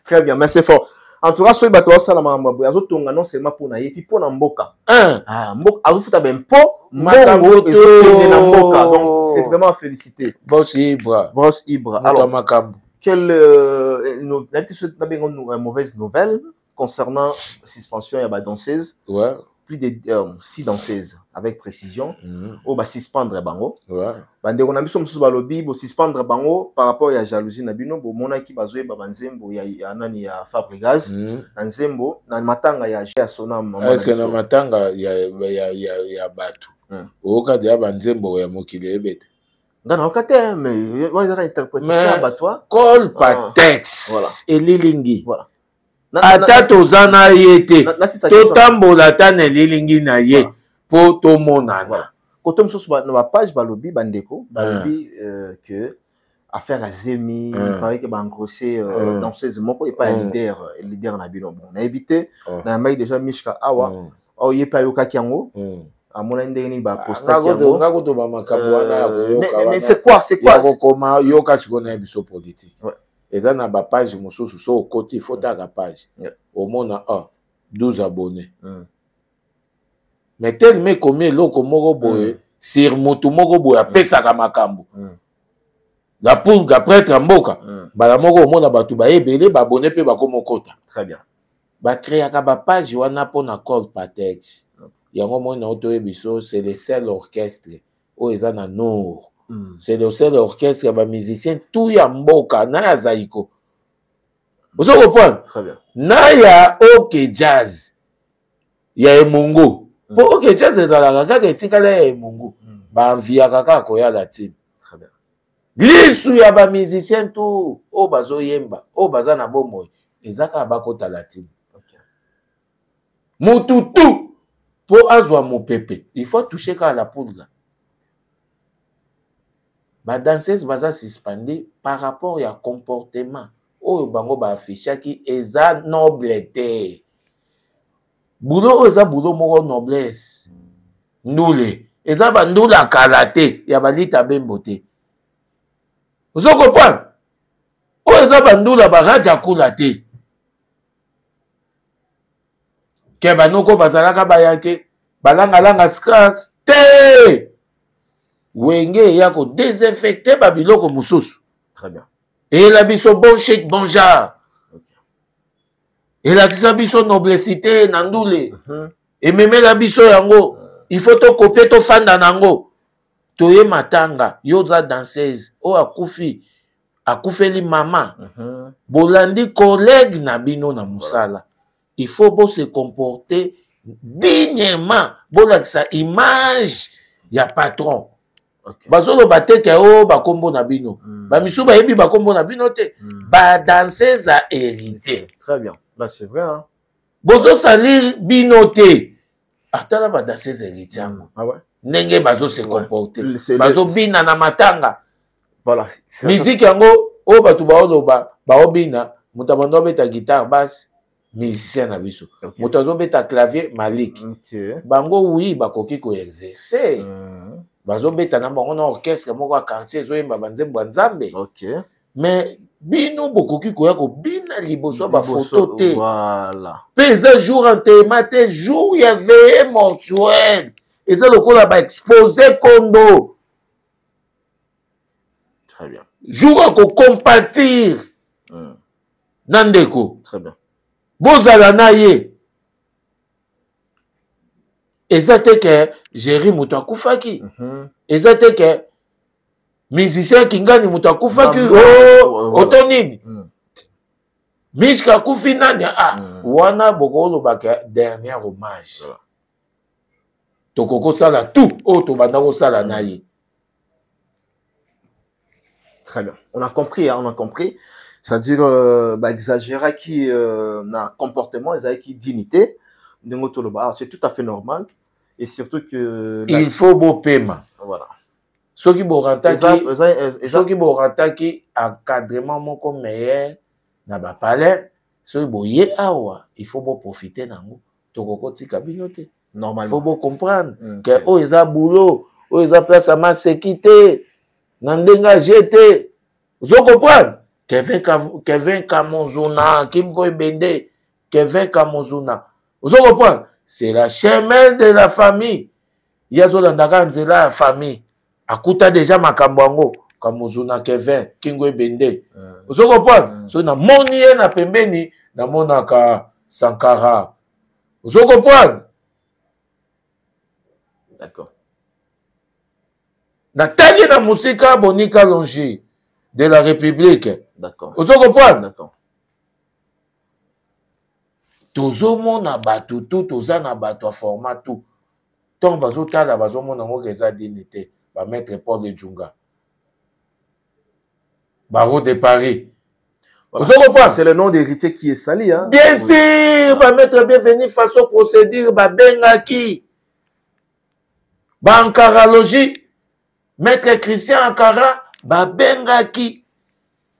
Très bien, merci fort. En tout cas, ce bateau, ça la maman, azo tonga non seulement pour naïe, puis pour namboka. Mboka, azo futa ben po, mbongo na mboka. Donc, c'est vraiment félicité. Boss Ibra. Boss Ibra. Alors, quelle mauvaise nouvelle concernant la suspension de la danseuse? Ouais. Plus de 6 danseuses, avec précision, on va suspendre bango. Ouais. Bande on a mis son balobi, bo suspendre bango par rapport à la jalousie na bino, bo mona ki bazoe ba banzembo ya nani ya Fabregas, nzembo na matanga ya Jia Sona mama. Est-ce que na matanga ya batu? Oka dia banzembo ya mokili ebete. Ngana okate mais on les a interprété ça batwa. Col patex. Voilà. Elilingi. Voilà. Ata tozana yete totambola ta na lilingi na ye po tomonana koto mosusu na page balobi bandeko balobi que affaire à Zemi il paraît que ba engrossé danseuse moko et pas leader na bino bon na éviter na mai déjà mishka awa o yepa yokaki yango amona ndenge ni ba posta yango ngako to ba makambo wana mais c'est quoi koma yoka sikona biso politique. Eza na ba page mosusu so au côté faut ta page au monde a 12 abonnés mais tellement comme loko moko boye sur moto moko boye apesa ka makambo la pour ka prêtre mboka bala moko au monde batu ba ebele ba abonné pe ba komokota. Très bien. Ba créer ka ba page wana pona call patex yango mona auto ebiso c'est le seul orchestre o eza na nord. C'est le seul orchestre ya ba musicien tout ya mboka na ya zaiko. Vous comprenez? Très bien. Na ya OK jazz ya emungu. Po OK jazz ezalaka kaka etikala ya emungu. Ba envia kaka koya la team. Très bien. Lisu ya ba musicien tout o bazo yemba o baza na bomo ezaka bakota la team. OK. Mutu tout po azwa mopepe. Il faut toucher ka la poudre. Ba danseuse baza suspendé par rapport ya comportement oyo bango ba affichaki eza noblete boulot eza boulot moko noblesse ndule eza ba ndula kalate ya balita bembote ozo comprendre oyo eza ba ndula ba raja kulate ke banoko bazalaka bayake balanga scratch te wenge ya ko désinfecter ba biloko mususu. Très bien. Et la biso bon shake bon jar. Et la kisa biso noblessité nandule. Et même la biso yango, il faut to copier to fanda nango. Toye matanga, yoza danseuse, o akufeli mama. Bolandi collègue na bino na musala. Il faut bo se comporter dignement. Bola sa image ya patron. Bazolo bateke o bakombo na bino ba misu ba yebi bakombo na bino te ba danseuse a hérité. Très bien, là c'est vrai hein. Bozo salir bino te atala ba danseuse hérité yango. Ah ouais. Ndenge bazo se comporter bazo bina na matanga. Voilà, musique yango o batu ba oloba ba obina mutabando beta guitare basse musicien na biso mutazo beta clavier Malik. Bango oui bakoki ko exercer. Bazobeta na bango na orchestre moko ya quartier zoyemba banzembo nzambe. OK. Mais bino bokoki koya ko bina liboso ba photo te. Voilà. Pesa jour enterrement te jour ya veillée mortuaire. Et ça lokola ba exposer kondo. Très bien. Jour à ko compatir. Nandeko. Très bien. Bozala na ye. Eza te ke Jerry mutu akufaki. Eza te ke musicien Kingani mutu akufaki. Oto nini? Mishka kufi nani? Wana bokolo baka dernier hommage. Tokoko sala tout. Oto bandako sala na ye. Très bien. On a compris, hein, on a compris. C'est-à-dire, exagérer qui n'a comportement, exagérer qui dignité. C'est tout à fait normal. Et surtout que... Il faut beau paiement. Voilà. soki borantaki encadrement moko meilleur na bapalais soki boye awa il faut boprofite nango tokokotika bino te Normalement. il faut bocomprendre ke oyo eza boulot oyo eza place ya maseki te na ndenge aje te ozocomprendre Kevin Kamozuna Kimko Ebende Kevin Kamozuna ozocomprendre c'est la chemin de la famille yazolandaka nzela ya famille akuta déjà makambo yango Kamozuna Kevin Kingo Ebende ozocomprendre so na moni ye na pembeni na monaka Sankara ozocomprendre. D'accord. Nathalie na musika Bonika Longi de la République. D'accord. Ozocomprendre. D'accord. Tozomona bato tout toza na bato a format tout. Tant bazotala bazomona ngo keza dinité ba maître Paul de Djunga. Barreau de Paris. Voilà. C'est le nom d'héritier qui est sali hein. Bien sûr, ba maître bienvenu façon procédure ba bengaki. Ba ankarologie maître Christian Ankara ba bengaki.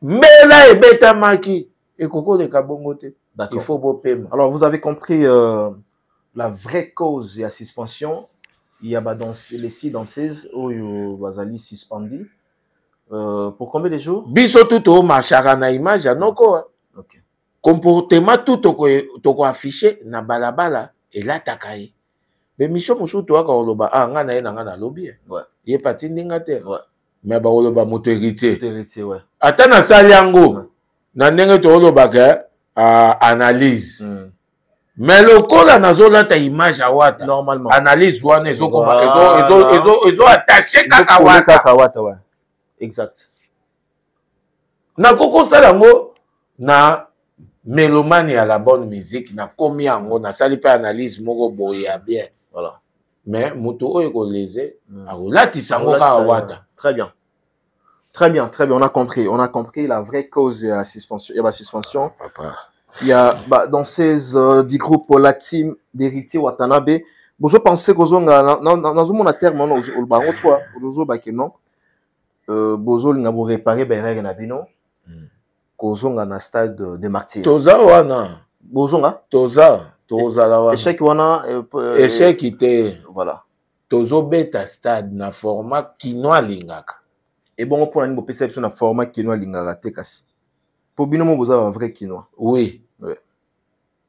Mela ebetamaki et koko le kabongote. Il faut beau paiement. Alors vous avez compris la vraie cause et la suspension. Il y a les 6 danseuses où bazali suspendu. Pour combien de jours? Biso tout au machara na image anoko. OK. Comportement tout toko affiché na balabala et là takaye. Mais mission musu to aka oloba ah nga na ye na nga na lobby. Ouais. Ye pati ndinga te. Ouais. Mais ba oloba moto héritier. Moto héritier ouais. Ata na sali yango. Na ndenge to oloba ke analyse. Mais le kola nazola ta image awata. Normalement. Analyse wana ezo attaché kaka wata. Ouais. Exact. Na koko salango na mélomane à la bonne musique na komi yango na sali pa analyse moko boye ya bien. Voilà. Mais moto oyo ko leze akolatisa ngo kaka wata. Très bien. Très bien, très bien. On a compris la vraie cause de la suspension. Il y a la suspension. Papa. Il y a dans ces du groupe la team d'héritier Watanabe. Vous pensez que dans un terme non au baron toi au ba non bozo nga bo réparer berere na bino kozonga na stade de martyr. Toza wana bozonga toza la wana. Échec wana échec ité. Voilà. Tozo beta stade na format kinoa lingaka. Et bon pour nani bo perception na format kinoa lingaka te kasi. Pour bino mo boza un vrai kinoa. Oui. Ouais.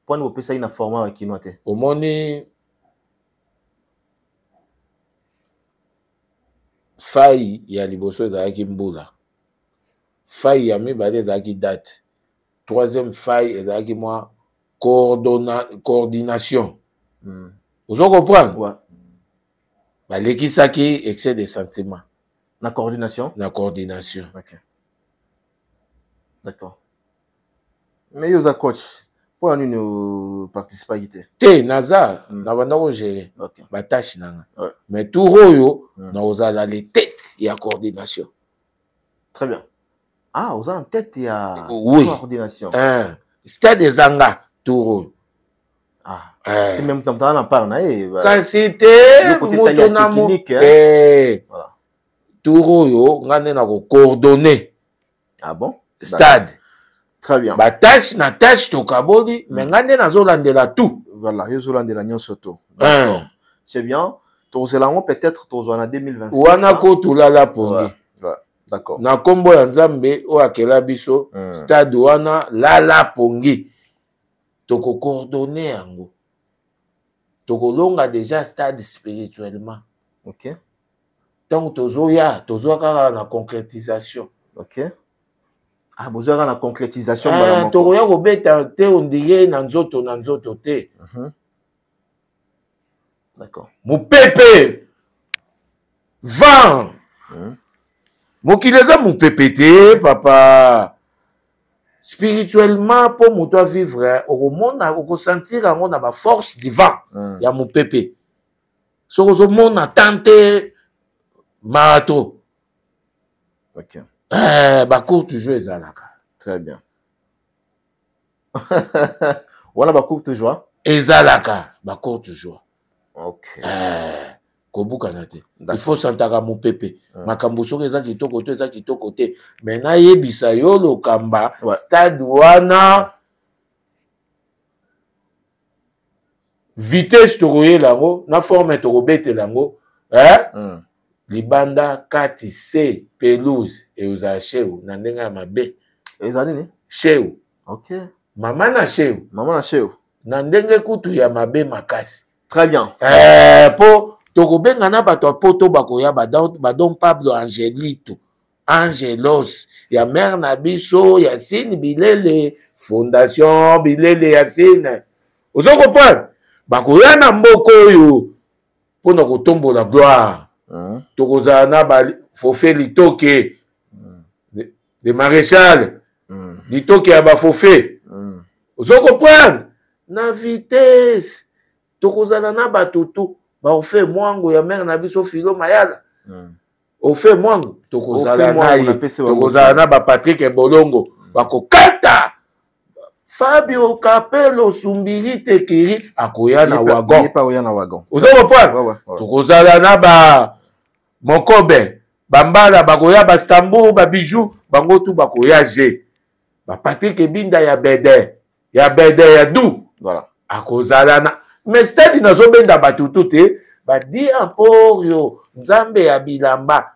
Pour nani bo perception na format kinoa te. Omoni faille ya liboso ezalaki mbula. Faille ya mibale ezalaki date. Troisième faille ezalaki moi coordination. Vous comprenez? Ouais. Balekisaki excès de sentiments. Na coordination? Na coordination. OK. D'accord. Mais yoza coach, pour nous participer à ité. Te naza na banda ko gérer. OK. Ba tâche nanga. Ouais. Mais tout royo na ozala les têtes et la coordination. Très bien. Ah, vous avez en tête il y a coordination. C'était des anga tout royo. Ah. C'est même temps on en parle na quand c'était moto na technique voilà. Tout royo ngane na ko coordonner. Ah bon? Stade. Très bien. Ba tâche na tâche to kabodi mais ngane na zolandela tout. Voilà, yo zolandela nyonso to. C'est bien. Tozelango peut-être tozwana 2026. Wana ko tulala pongi. Ouais. D'accord. Na kombo ya Nzambe o akela biso stade wana lala pongi. Toko coordonner yango. Toko longa déjà stade spirituellement. OK. Donc tozoya kaka na concrétisation. OK. Ah, besoin na concrétisation bala. Toko ya kobeta te ondire na nzoto te. D'accord. Moupepe vent. Mokileza moupepe te papa. Spirituellement pour moto vivre au monde au sentir en on a ba force du vent. Ya moupepe. So au monde tante marato. OK. Ba courte jouer ezalaka. Très bien. Voilà ba courte joie. Ezalaka ba courte joie. OK. kobukana te. Il faut santaka mopepe. Makambo soki eza kitoko to eza kitoko te. Mais na yebisa yo lokamba stade wana vitesse tokoye lango na forme tokobete lango libanda kati C pelouse et aux acheu na ndenga mabe ezali ni cheu. OK. Mama na cheu na ndenge kutu ya mabe makasi. Très bien. Po tokobenga na bato poto bakoya badon Pablo Angelito Angelos ya mère na biso Yacine Bilele Fondation Bilele Yacine ozoko pa bakoya na mboko oyo pona kotombola gloire tokozala na ba Fofé Litoke de maréchal Litoke ya ba Fofé ozoko pa na vitesse tokozala na batutu ba ofe mwango ya mère na biso Filo Mayala ofe mwango tokozala na ye tokozala na ba Patrick Bolongo bakokata Fabio Capello Sumbiri Tekiri akoya na wagon ozoko pa tokozala na ba Mokobe Bambala bakoya ba Stambour ba Bijou bango tu bakoya je ba Patrick Binda ya Bede ya Du voilà akozala na mais stade nazobenda batutu te badi aporio nzambe ya bilamba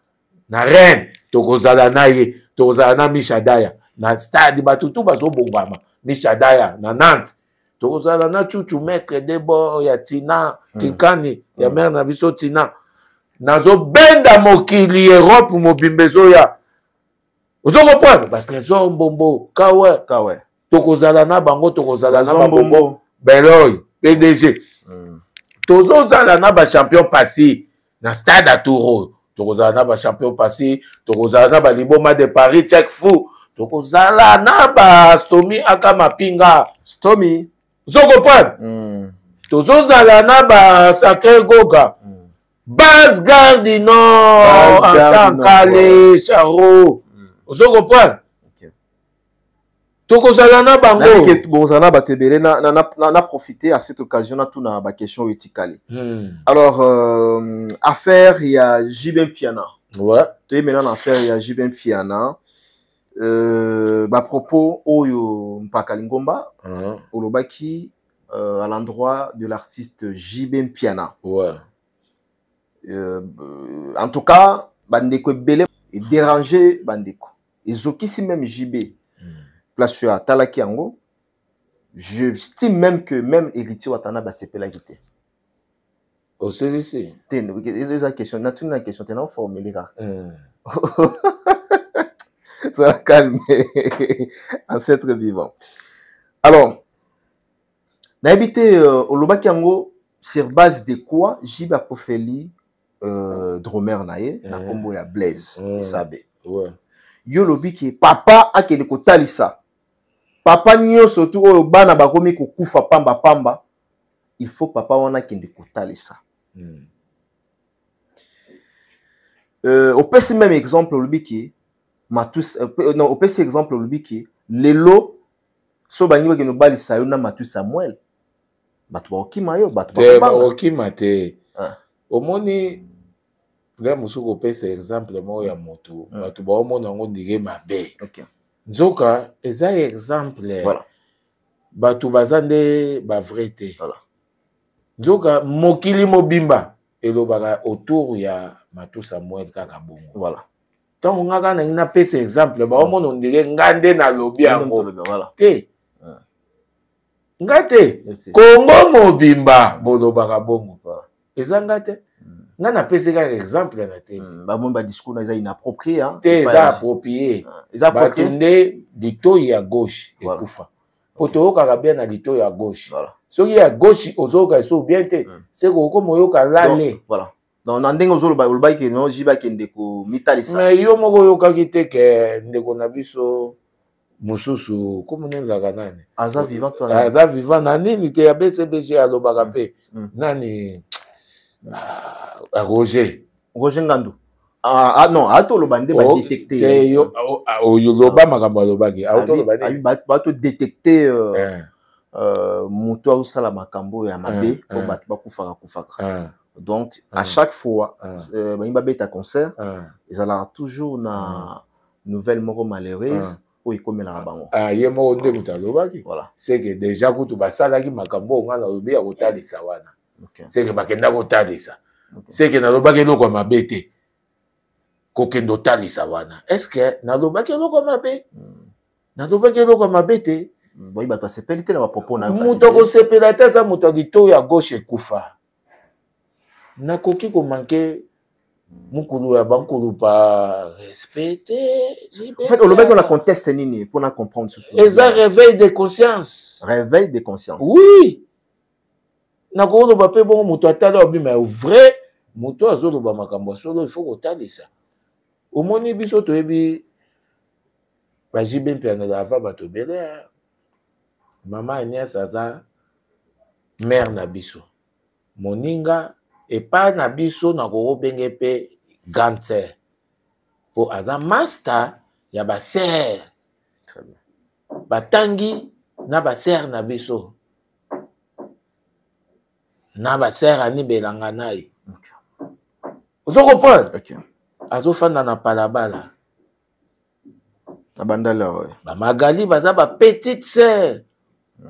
na reine tokozala na ye tokozala na Mishadaya na stade batutu bazobongama Mishadaya na Nantes tokozala na Chuchu maître debo ya Tina Kikani ya mère na biso Tina nazobenda mokili Europe mobimbezo ya ozoko point parce que zo mbombo kawe tokozala na bango tokozala na babombo Beloy PDG tozozala na ba champion passé na stade à Touro tokozala na ba champion passé tokozala na ba Liboma de Paris check fou tokozala na ba Stomy Akama Pinga Stomy zoko pan tozozala na ba Sacré Goga Bas Gardino Kale Charo zoko pan tokozala na bango ke bozana batebele na profiter à cette occasion na tuna ba question etikali. Alors affaire ya Jibin Piana. Ouais. Tu es maintenant affaire ya Jibin Piana. Ba propos oyo Mpaka Lingomba olobaki à l'endroit de l'artiste Jibin Piana. Ouais. En tout cas, bandeko belé et déranger bandeko. Ezokisi même JB. Place sur Talaki Ango, je estime même que même héritier Watana va se la quitter. Au CDC. C'est une question. Naturellement, la question, tu n'as pas formulé. Ça va calmer. Ancêtre vivant. Alors, n'habiter au Lobaki Ango, sur base de quoi Jiba Pofeli, Dromer Naye, na combo ya Blaise, Sabe. Ouais. Yo lobi ki papa akele ko talisa. Papa nyo surtout oyo bana bakomi ko kufa pamba il faut papa wana kende ko talisa. Au pesi même exemple lobi ki Matus non au pesi exemple lobi ki lelo so bangi ke no balisa yo na Matus Samuel. Batu ba okima yo batu ba okima te. Omoni là musuko pesa exemple mo ya moto batu ba omona ngo ndike mabe. OK. Nzoka eza exemple. Voilà. Batu bazande ba vrai te. Voilà. Nzoka mokili mobimba elobaka autour ya Matu Samuel kaka bongo. Voilà. Tant ngaka na pesa exemple ba omona ndike ngande na lobi yango. Voilà. Te. Ngate Kongo mobimba bolobaka bongo. Voilà. Eza ngate nga na peseka exemple na TV. Ba mon ba discours na inapproprié hein. Eza approprié. Eza approprié. Batunde lito ya gauche ekufa. Poto ka bien na lito ya gauche. Voilà. Soki ya gauche ozoka so bien te. C'est ko moyoka lale. Voilà. Donc na ndenge ozoloba olobai ke no jiba ke ndeko mitalisa. Mais yo moko yoka kite ke ndeko na biso mususu comme nenzaka nani. Aza vivant toi. Aza vivant na nini te ya BCBG alobaka pe. Nani Roger Ngandou. Ah non, ato lo bande ba détecter. Yo loba makambo lobaki. Auto lo bande. Ba to détecter muto usala makambo ya mabe po bato bakufaka. Donc à chaque fois ba beta concert ils allaient toujours na nouvelle moro malheureuse ou ikomela bango. Ye moko nde mutalobaki. Voilà. C'est que déjà kutu basalaki makambo ngana obi ya kotalisa wana. C'est que bakenda kotalisa. C'est que nalobaki eloko mabe te. Kokendo talisa wana. Est-ce que nalobaki eloko mabe? Nalobaki eloko mabe te. Voyez bato sepeli te na ba propos na. Muto ko sepela te za muto dito ya gauche kufa. Nakoki ko manquer mukulu ya bankulu pa respecter. En fait, on a conteste nini pour comprendre ce sujet. Et un réveil de conscience. Réveil de conscience. Oui. Nakolo ba pe bon muto atala obi mais vrai muto azolo ba makambo solo il faut ko tali ça. Au moni biso to ebi ba jibe mpe na lava bato belé. Maman Agnès aza mère na biso. Moninga et pas na biso na ko benge pe grande sœur. Po aza master ya ba sœur. Batangi na ba sœur na biso. Na ba sœur ani belanga nai. Vous comprenez? OK. Azo fanda na palabala. Abandala ouais. Ba Magali baza ba petite sœur.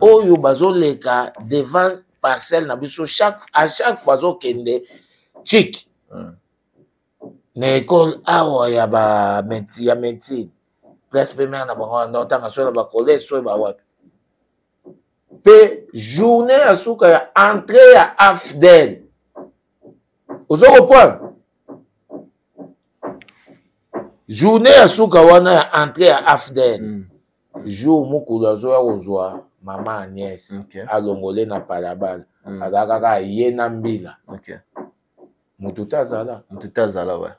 Oyo bazo leka devant parcelle na biso à chaque fois zo kende chic. Na école awa ya ba médecine. Presque première na bango ndotanga so na ba collège so ba wapi. Pe journée à souka ya entrée à Afdel. Vous comprenez? Journée à souka wana ya entrée à Afdel. Jour mukulu azo ya kozwa maman Agnès alongole na palabala. Adakaka ye na mbila. OK. Mututa zala ouais.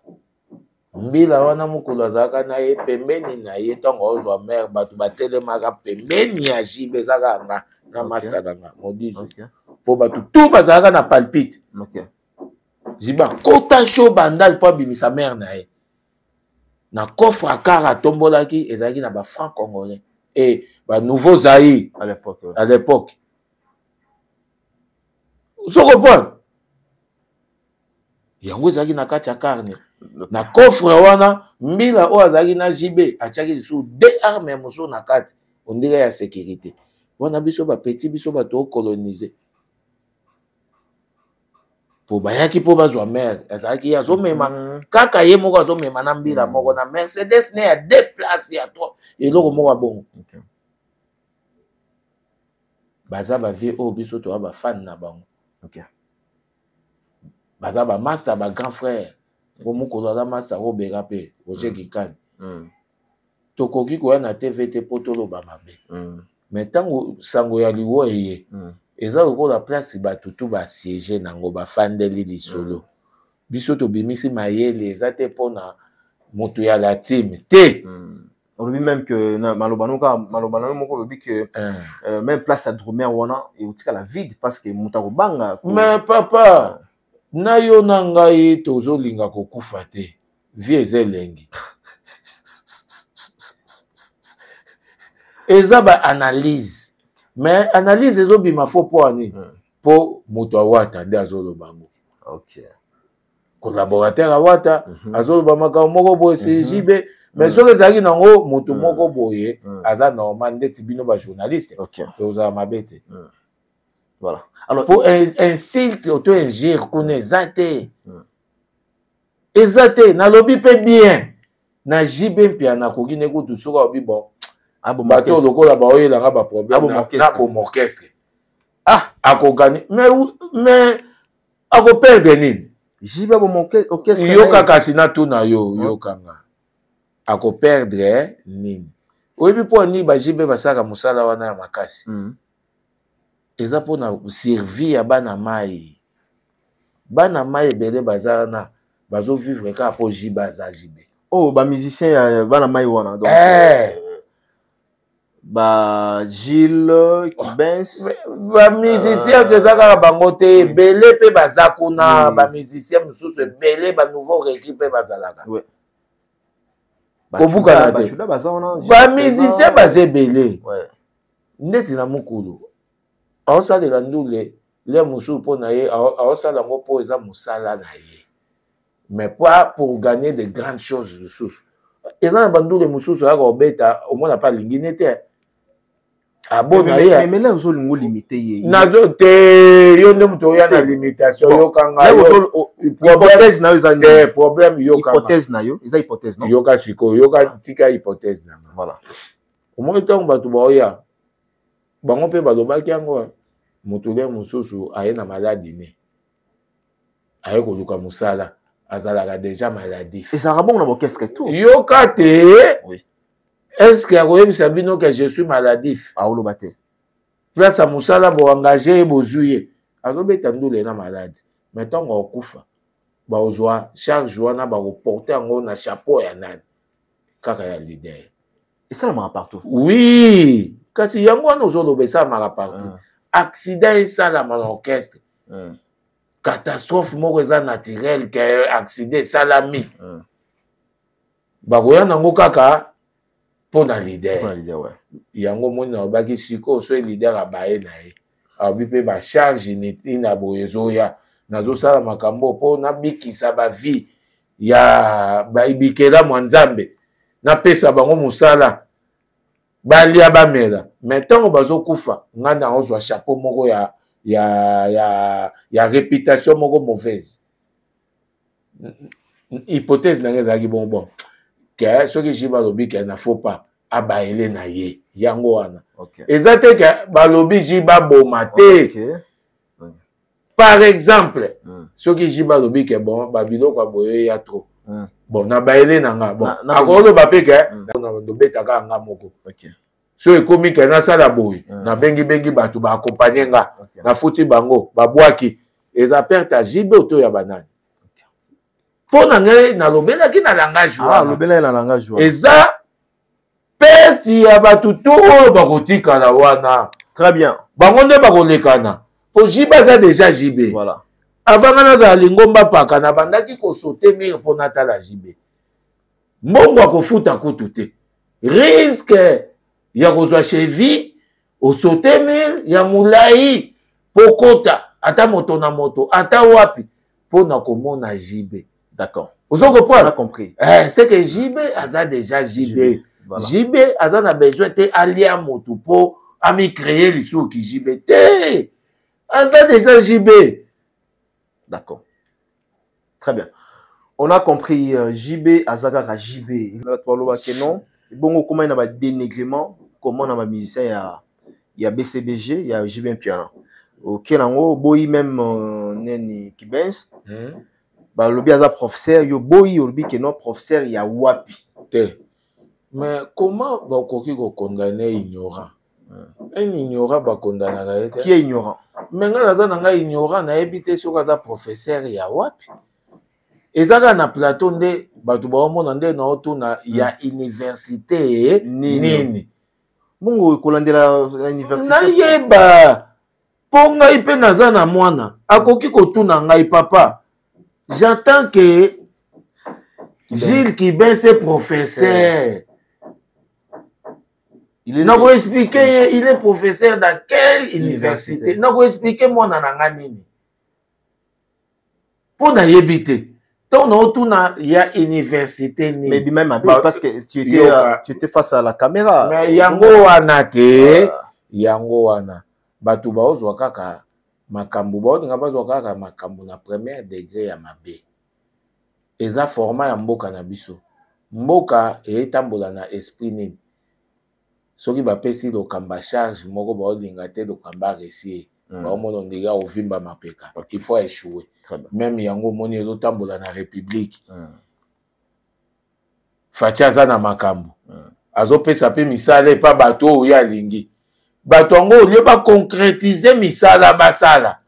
Mbila wana mukulu azaka na ye pembeni na ye tongo ozwa mère batu batelemaka pembeni ya jibe zaka nga na master nga modizo. OK. Po batu tout bazaka na palpite. OK. Ziba kota show bandal po bimisa mère na ye. Na coffre à car à tombolaki ezaki na ba franc congolais et ba nouveau Zaïre à l'époque. Ouais. À l'époque. Vous comprenez? Yango ezaki na kati ya carne. Na coffre wana mbila o azaki na jibe atiaki lisu deux armes moso na kati ondire ya sécurité. Wana biso ba petit biso ba to coloniser. Po bayaki po bazwa mère azaki yazo mema kaka ye moko azo mema na mbila moko na Mercedes ne ya deux places ya toi eloko moko bongo. OK. Baza ba vie o biso to ba fan na bango. OK. Baza ba master ba grand frère ko mukolo za master ko bega pe Roger Kikani. Tokoki ko na TVT potolo ba mabe. Mais tango sango ya liwo eye. Eza lokola place batutu ba siéger nango ba fandeli lisolo. Biso to bimisi mayele eza te pona moto ya la team te. On dit même que malobano moko lobi que même place à Dromé wana et utika la vide parce que mutako banga. Mais papa na yo nangai tozo linga kokufa te. Vie ezelengi. Eza ba analyse. Mais analyse ezo bima fo po ani po moto awata nde azolo bango. OK. Collaborateur awata azolo ba makambo moko bo CJB mais soki ezalaki nango moto moko boye aza normal ndeti bino ba journaliste. OK. Oza mabete. Voilà. Alors pour insulte auto injure kuna ezate. Ezate na lobi pe bien. Na jibe mpia na kokine kutu soka obi bon. Bato lokola ba oyela nga ba problème na bon orchestre. Ah, ako gagner mais ako perdre nini? Jibe bon orchestre. Yo kaka sina tu na yo kanga. Ako perdre nini? Oyebi po ni ba jibe basaka musala wana ya makasi. Eza po na servir ya bana mai. Bana mai bele bazana bazo vivre ka po jiba za jibe. Oh, ba musicien ya bana mai wana donc. Ba Gilles Kibens ba musicien que ça ka bango te belé pe bazakuna ba musicien mususu belé ba nouveau équipe pe bazalaka. Ouais. Ba musicien bazé belé. Ouais. Ndeti na mukulu aosalela ndule le mosusu mpo na ye aosala yango mpo eza mosala na ye, mais pas pour gagner de grandes choses lisusu. Eza na bandule mosusu ayaka obeta omona pa alingi ne te abona ye mais là ozolingo limité ye nazo te yo nde moto oya na limitation yokanga hypothèse na yo eza te problème yokanga hypothèse na yo eza hypothèse non yoka sikoyo yoka tika hypothèse na voilà omoni ntango bato baoya bango mpe balobaki yango moto le mosusu aye na maladi ne aye koluka mosala azalaka déjà maladif ezalaka bongo na bokeske tout yoka te oui. Est-ce que akoyebisa bino que je suis maladif aoloba te place ya mosala boengage ye bozwi ye azobeta ndule na maladi mais ntango akufa baozwa charge wana bakoporte yango na chapeau ya nani kaka ya leader esalamaka partout oui kasi yango wana ozoloba esalamaka partout accident esalama na orchestre catastrophe moko eza naturel ke accident esalami bakoya nango kaka mpo na leader yango moni na obaki sikoyo so leader abaye na ye aobi mpe bacharge neti na boye ezoya nazosala makambo mpo nabikisa bavie ya bikelamu ya nzambe napesa bango mosala balia bamela mais ntango bazokufa ngai naozwa chapeau moko ya réputation moko mauvaise hypothèse na ngai ezalaki bonbon ke soki ji balobi ke na faut pas abayele na ye yango wana eza te ke balobi ji baboma te par exemple soki ji balobi ke bon babiloko ya boye ya trop bon nabayele na nga bon akoloba mpe ke nobetaka nga moko so ekomi ke nasala boye nabengi bato baakompagne nga nafuti bango babwaki eza perte ya jibe oto ya banani mpo na ngai nalobelaki na langage wana eza perte ya bato to oyo bakotikala wana très bien bango nde bakolekana po jibe aza deja jibe voilà. avanga nazala lingomba paka na bandaki kosote mire mpo natala jibe mbongo akofuta kutu te risque ya kozwa cheville osote mire ya molai po kota ata moto na moto ata wapi mpo na komona jibe. D'accord. Vous avez compris. C'est que JB a déjà JB. Voilà. JB a besoin de aller à Motupo, à me créer les sous qui JB. A déjà JB. D'accord. Très bien. On a compris JB, Azagara JB. Non. Bon, comment il y a un dénigrement, comment on a un musicien, il y a BCBG, il y a JB Piano. Ok, nango, boy même neni Kibens. Bah le bien professeur yo boy yo que non professeur ya wapi te mais comment ba koki ko condamner ignorant un ignorant ba condamner qui est ignorant mais nga naza nga ignorant na ebité soka da professeur ya wapi ezaka na plateau nde bato ba omona nde na otuna ya université nini bongo kolandela université na yeba ponga ipe naza na mwana akoki kotuna ngai papa. J'entends que Gilles Kibens est professeur. Il n'a expliqué, il est professeur dans quelle université? N'a expliqué moi nananga nini. Pour na yebite. Ton auto il y a université ni. Mais même parce que tu étais face à la caméra. Mais yango wana te, yango wana. Batu ba ozwa kaka makambu baolinga bazwa kaka makambu na premier degré ya mabe eza format ya mboka na biso mboka etambola na esprit nini soki bapesi lokamba charge moko baolinga te lokamba resie baomona ndenge ovimba mapeka il faut échouer même yango moni ezotambola na république Fachi aza na makambu azopesa pe misala epa bato oyo alingi bato yango olie baconcrétiser misala basala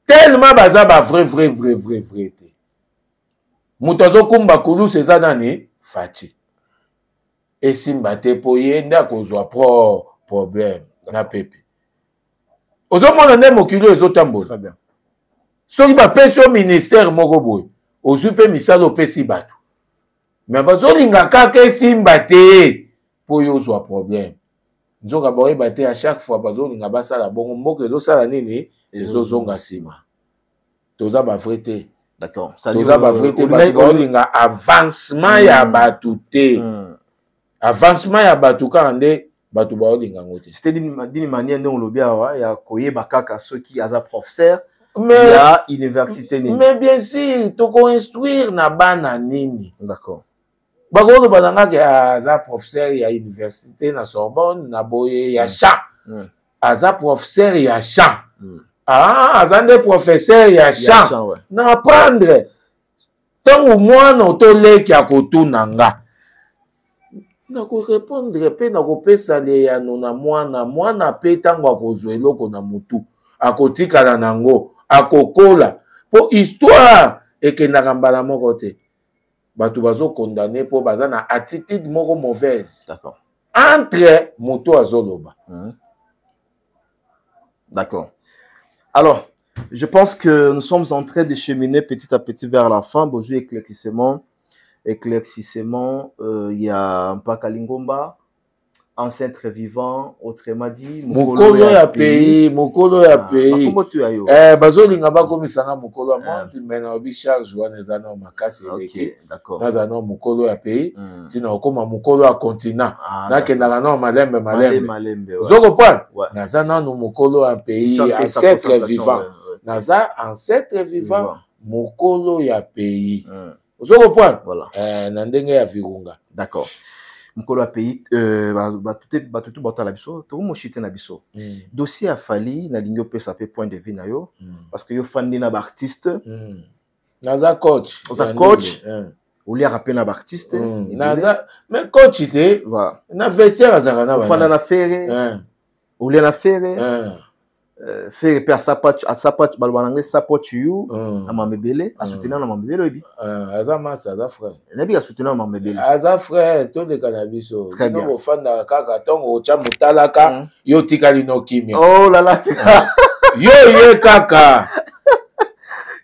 tellement baza ba vrai te moto azokumba kulusu eza nani Fachi esimba te po ye nde akozwa problème na pepe ozomona nde mokili ezotambola soki bapesi yo ministère moko boye ozwi mpe misala opesi bato me bazolinga kaka esimba te po yo ozwa problème nzoka boyeba te à chaque fois bazolinga basala bongo mboka ezosala nini ezozonga nsima toza bavrai te. D'accord. Toza bavrai te bato baolinga avancement ya bato te avancement ya bato kaka nde bato baolinga ngo te. C'était d'une manière ndenge olobi awa ya koyeba kaka soki aza professeur ya université nini. Mais bien sûr tokoinstruire na bana nini. D'accord. Bakono bananga ke aza professeur ya université na Sorbonne na boye ya chant. Aza professeur ya chant. Aza nde professeur ya chant. Na apprendre. Tango mwana otoleki akotuna nga. Na ko répondre pe na ko pesa le ya nona mwana pe tango akozwa eloko na mutu. Akotikala nango, akokola. Po histoire ekendaka mbala moko te. Bato bazo condamné pour baza na attitude moko mauvaise. D'accord. Entre moto azoloba. D'accord. Alors, je pense que nous sommes en train de cheminer petit à petit vers la fin. Bonjour, éclaircissement, il y a un Mpaka Lingomba, ancien très vivant, autrement dit, mokolo ya pays, mokolo ya pays. Bazolinga bakomisanga mokolo ya monti, mais na obi charge wana ezana makasi eleki. D'accord. Nazana mokolo ya pays, tina okoma mokolo ya continent. Nakendaka na malembe. Zoko point. Nazana no mokolo ya pays, ancêtre vivant. Naza ancêtre vivant, mokolo ya pays. Zoko point. Voilà. Na ndenge ya virunga. D'accord. Mokolo ya pays batutu bota la biso to mo chite na biso dossier a fali na lingo pesa pe point de vue na yo parce que yo fandi na ba artiste naza coach ou li rappel na ba artiste naza mais coach te va na vestiaire azaka na ba fanda na fere ou li na fere faire pe a sapatu balwa anglais sapatu you na mamebele a soutenir na mamebele obi aza masa aza frère na bi a soutenir na mamebele aza frère to de cannabis no fanda kaka tongo cha mutalaka yo tikali no kimia oh la la yo kaka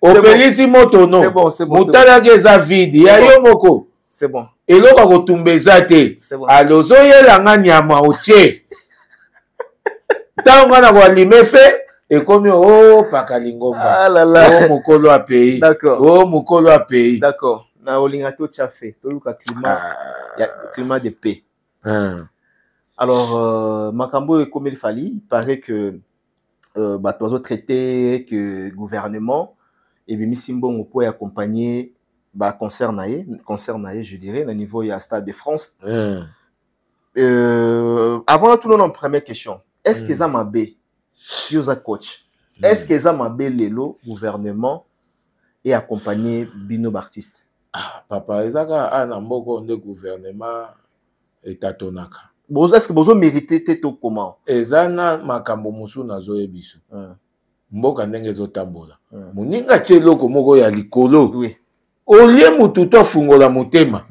opelisi moto no mutalaka eza vide ya yo moko c'est bon eloko kotumbeza te alozo yelanga nyama otie tango na koalime fe ekomi Mpaka Lingomba mokolo ya pays. D'accord. Mokolo ya pays. D'accord. Na olinga to tia fait to luka climat de paix. Alors makambo ekomi fali, il paraît que bato bazo traité que gouvernement et bimisimbo po accompagner ba concert naé je dirais au niveau ya Stade de France. Avant tout le monde, première question. Est-ce que ça m'a bé, Yosa coach? Est-ce que ça m'a bé lelo gouvernement et accompagner bino artiste? Papa, ezaka ana mboko de gouvernement etatonaka. Est-ce que vous méritez tout comment? Ezana makambo musu nazo yebiso. Mboka ndenge zotambola. Muninga cheloko moko ya likolo. Oui. Olie mutu to fungola motema.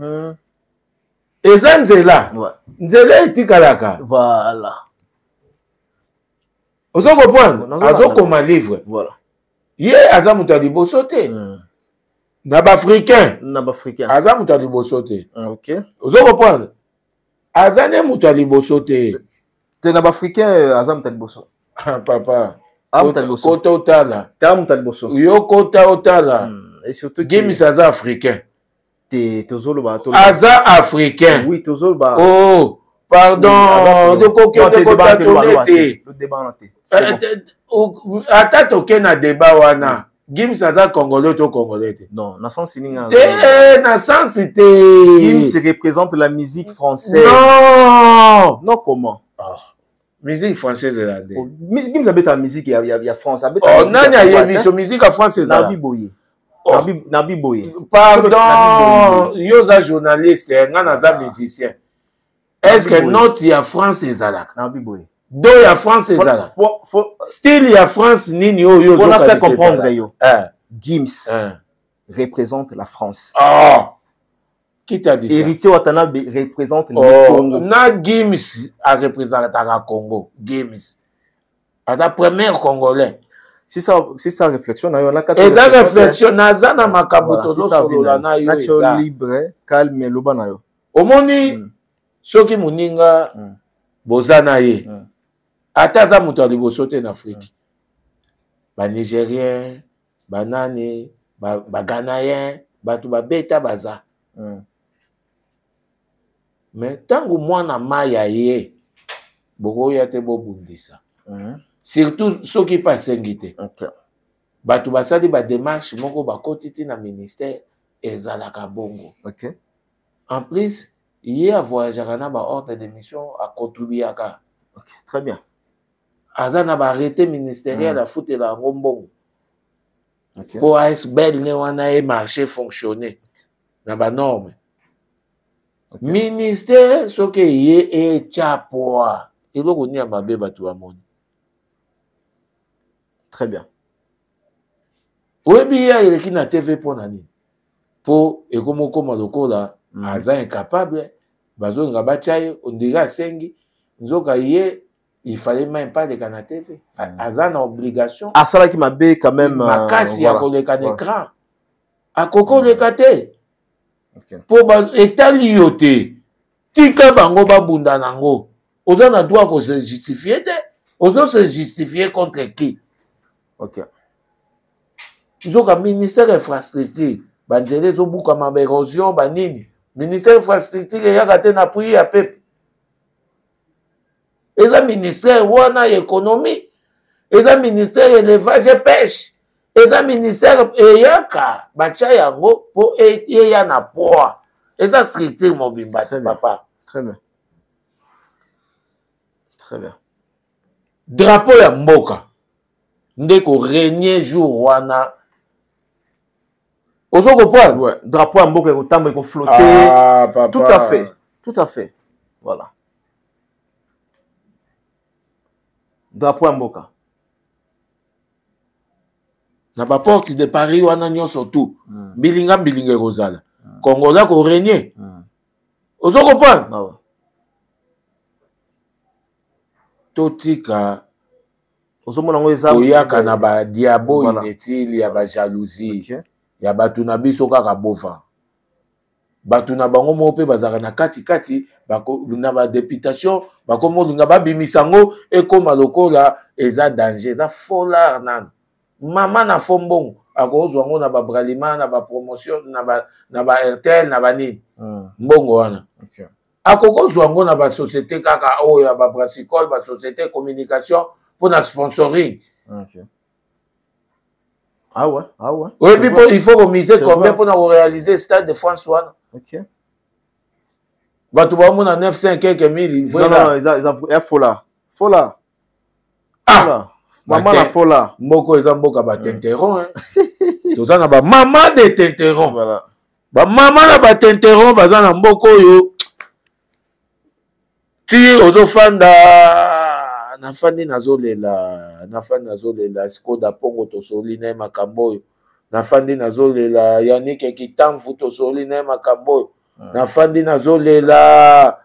Eza nzela. Nzela etikalaka. Voilà. Ozo comprendre? Azo koma livre. Voilà. Ye aza mutu ya liboso te. Na bafricain. Aza mutu ya liboso te. OK. Ozo comprendre? Aza ne mutu ya liboso te. Te na bafricain aza mutu ya liboso. Papa. Kota otala. Ta mutu ya liboso. Yo kota otala. Et surtout Gims aza africain. Tozoloba. Aza africain. Oui, tozoloba. Oh, pardon. De kokende kota tonete. Le débat ata toke na débat wana. Gims aza congolais to congolais te. Non, na sens sininga. Na sens te. Gims représente la musique française. Non. Non comment? Musique française là. Gims habite la musique ya France. Oh, nani ayebi so musique française là. Nabi Boye. Pardon, yoza journaliste, nga naza musicien. Est-ce que note ya France ezalaka? Nabi Boye. Do ya France ezalaka. Style ya France nini yo on a fait comprendre yo. Gims représente la France. Qui t'a dit ça? Héritier Watanabe représente le Congo. Na Gims a représenté le Congo. Gims. À la première Congolais. Si ça réflexion, on a quatre. Et ça réflexion, naza na makabuto solo na yo. Nature libre, calme, loba na yo. Omoni, soki muninga bozana ye ata aza moto ya liboso te na Afrique banigérien banani baganayen bato babeta baza mais ntango mwana maya ye bokoya te bobundisa surtout soki mpe asengi te bato basali badémarche moko bakoti ti na ministère ezalaka bongo en plus ye avoyageaka na baordre de mission acontribuaka très bien aza na baarrêté ministériel afutela yango mbongo mpo asbel ne wana ye marché fonctionner na banorme ministère soki ye etya poa eloko nini ya mabe bato bamoni très bien oyebi ye eleki na tv mpo na nini mpo ekomi okoma lokola aza incapable bazolinga batya ye ondira asengi nzoka ye il fallait même pas leka na tv aza na obligation asalaki mabe quand même makasi ya koleka na écran akoki oleka te mpo etali yo te tika bango babunda nango oza na droit kose justifie te ozo se justifie contre qui nzoka ministère infrastructure banzela ezobukama baérosion banini ministère infrastructure eyaka te na appui ya pepe eza ministère wana ya économie eza ministère élevage et pêche eza ministère eyaka batya yango mpo eya na poa eza structure mobimba te papa très bien très bien drapeau ya mboka nde korenie jour wana ozo comprendre drapeau ya mboka ekotambola ekoflotte tout à fait voilà drapeau ya mboka na baporte de Paris wana nyonso tu mbilinga ekozala congolais korenie ozo comprendre totika ozomona ngo eza koyaka na badiabo inutile ya bajalousie ya bato na biso kaka bova bato na bango moko mpe bazalaka na katikati na badeputation bakomi olinga babimisa yango ekoma lokola eza danger eza folar nano mama na fo mbongo akozwa yango na babralima na bapromotion na baRTL na banini mbongo wana akokozwa yango na basociété kaka oyo ya babrasicole basociété communication mpo na sponsoring oui, il faut miser combien pour réaliser le stade de France wana. Bato bamona 900 quelques mille. Non, il faut là. Ah, maman la fola. Moko eza mboka ba tinteron hein. Tozana ba maman de tinteron. Voilà. Ba maman na ba tinteron bazana mboko yo. Ti ozofanda nafandi nazolela sikoda pongo tosoli na makambo oyo nafandi nazolela Yannick Kitamfu tosoli na makambo oyo nafandi nazolela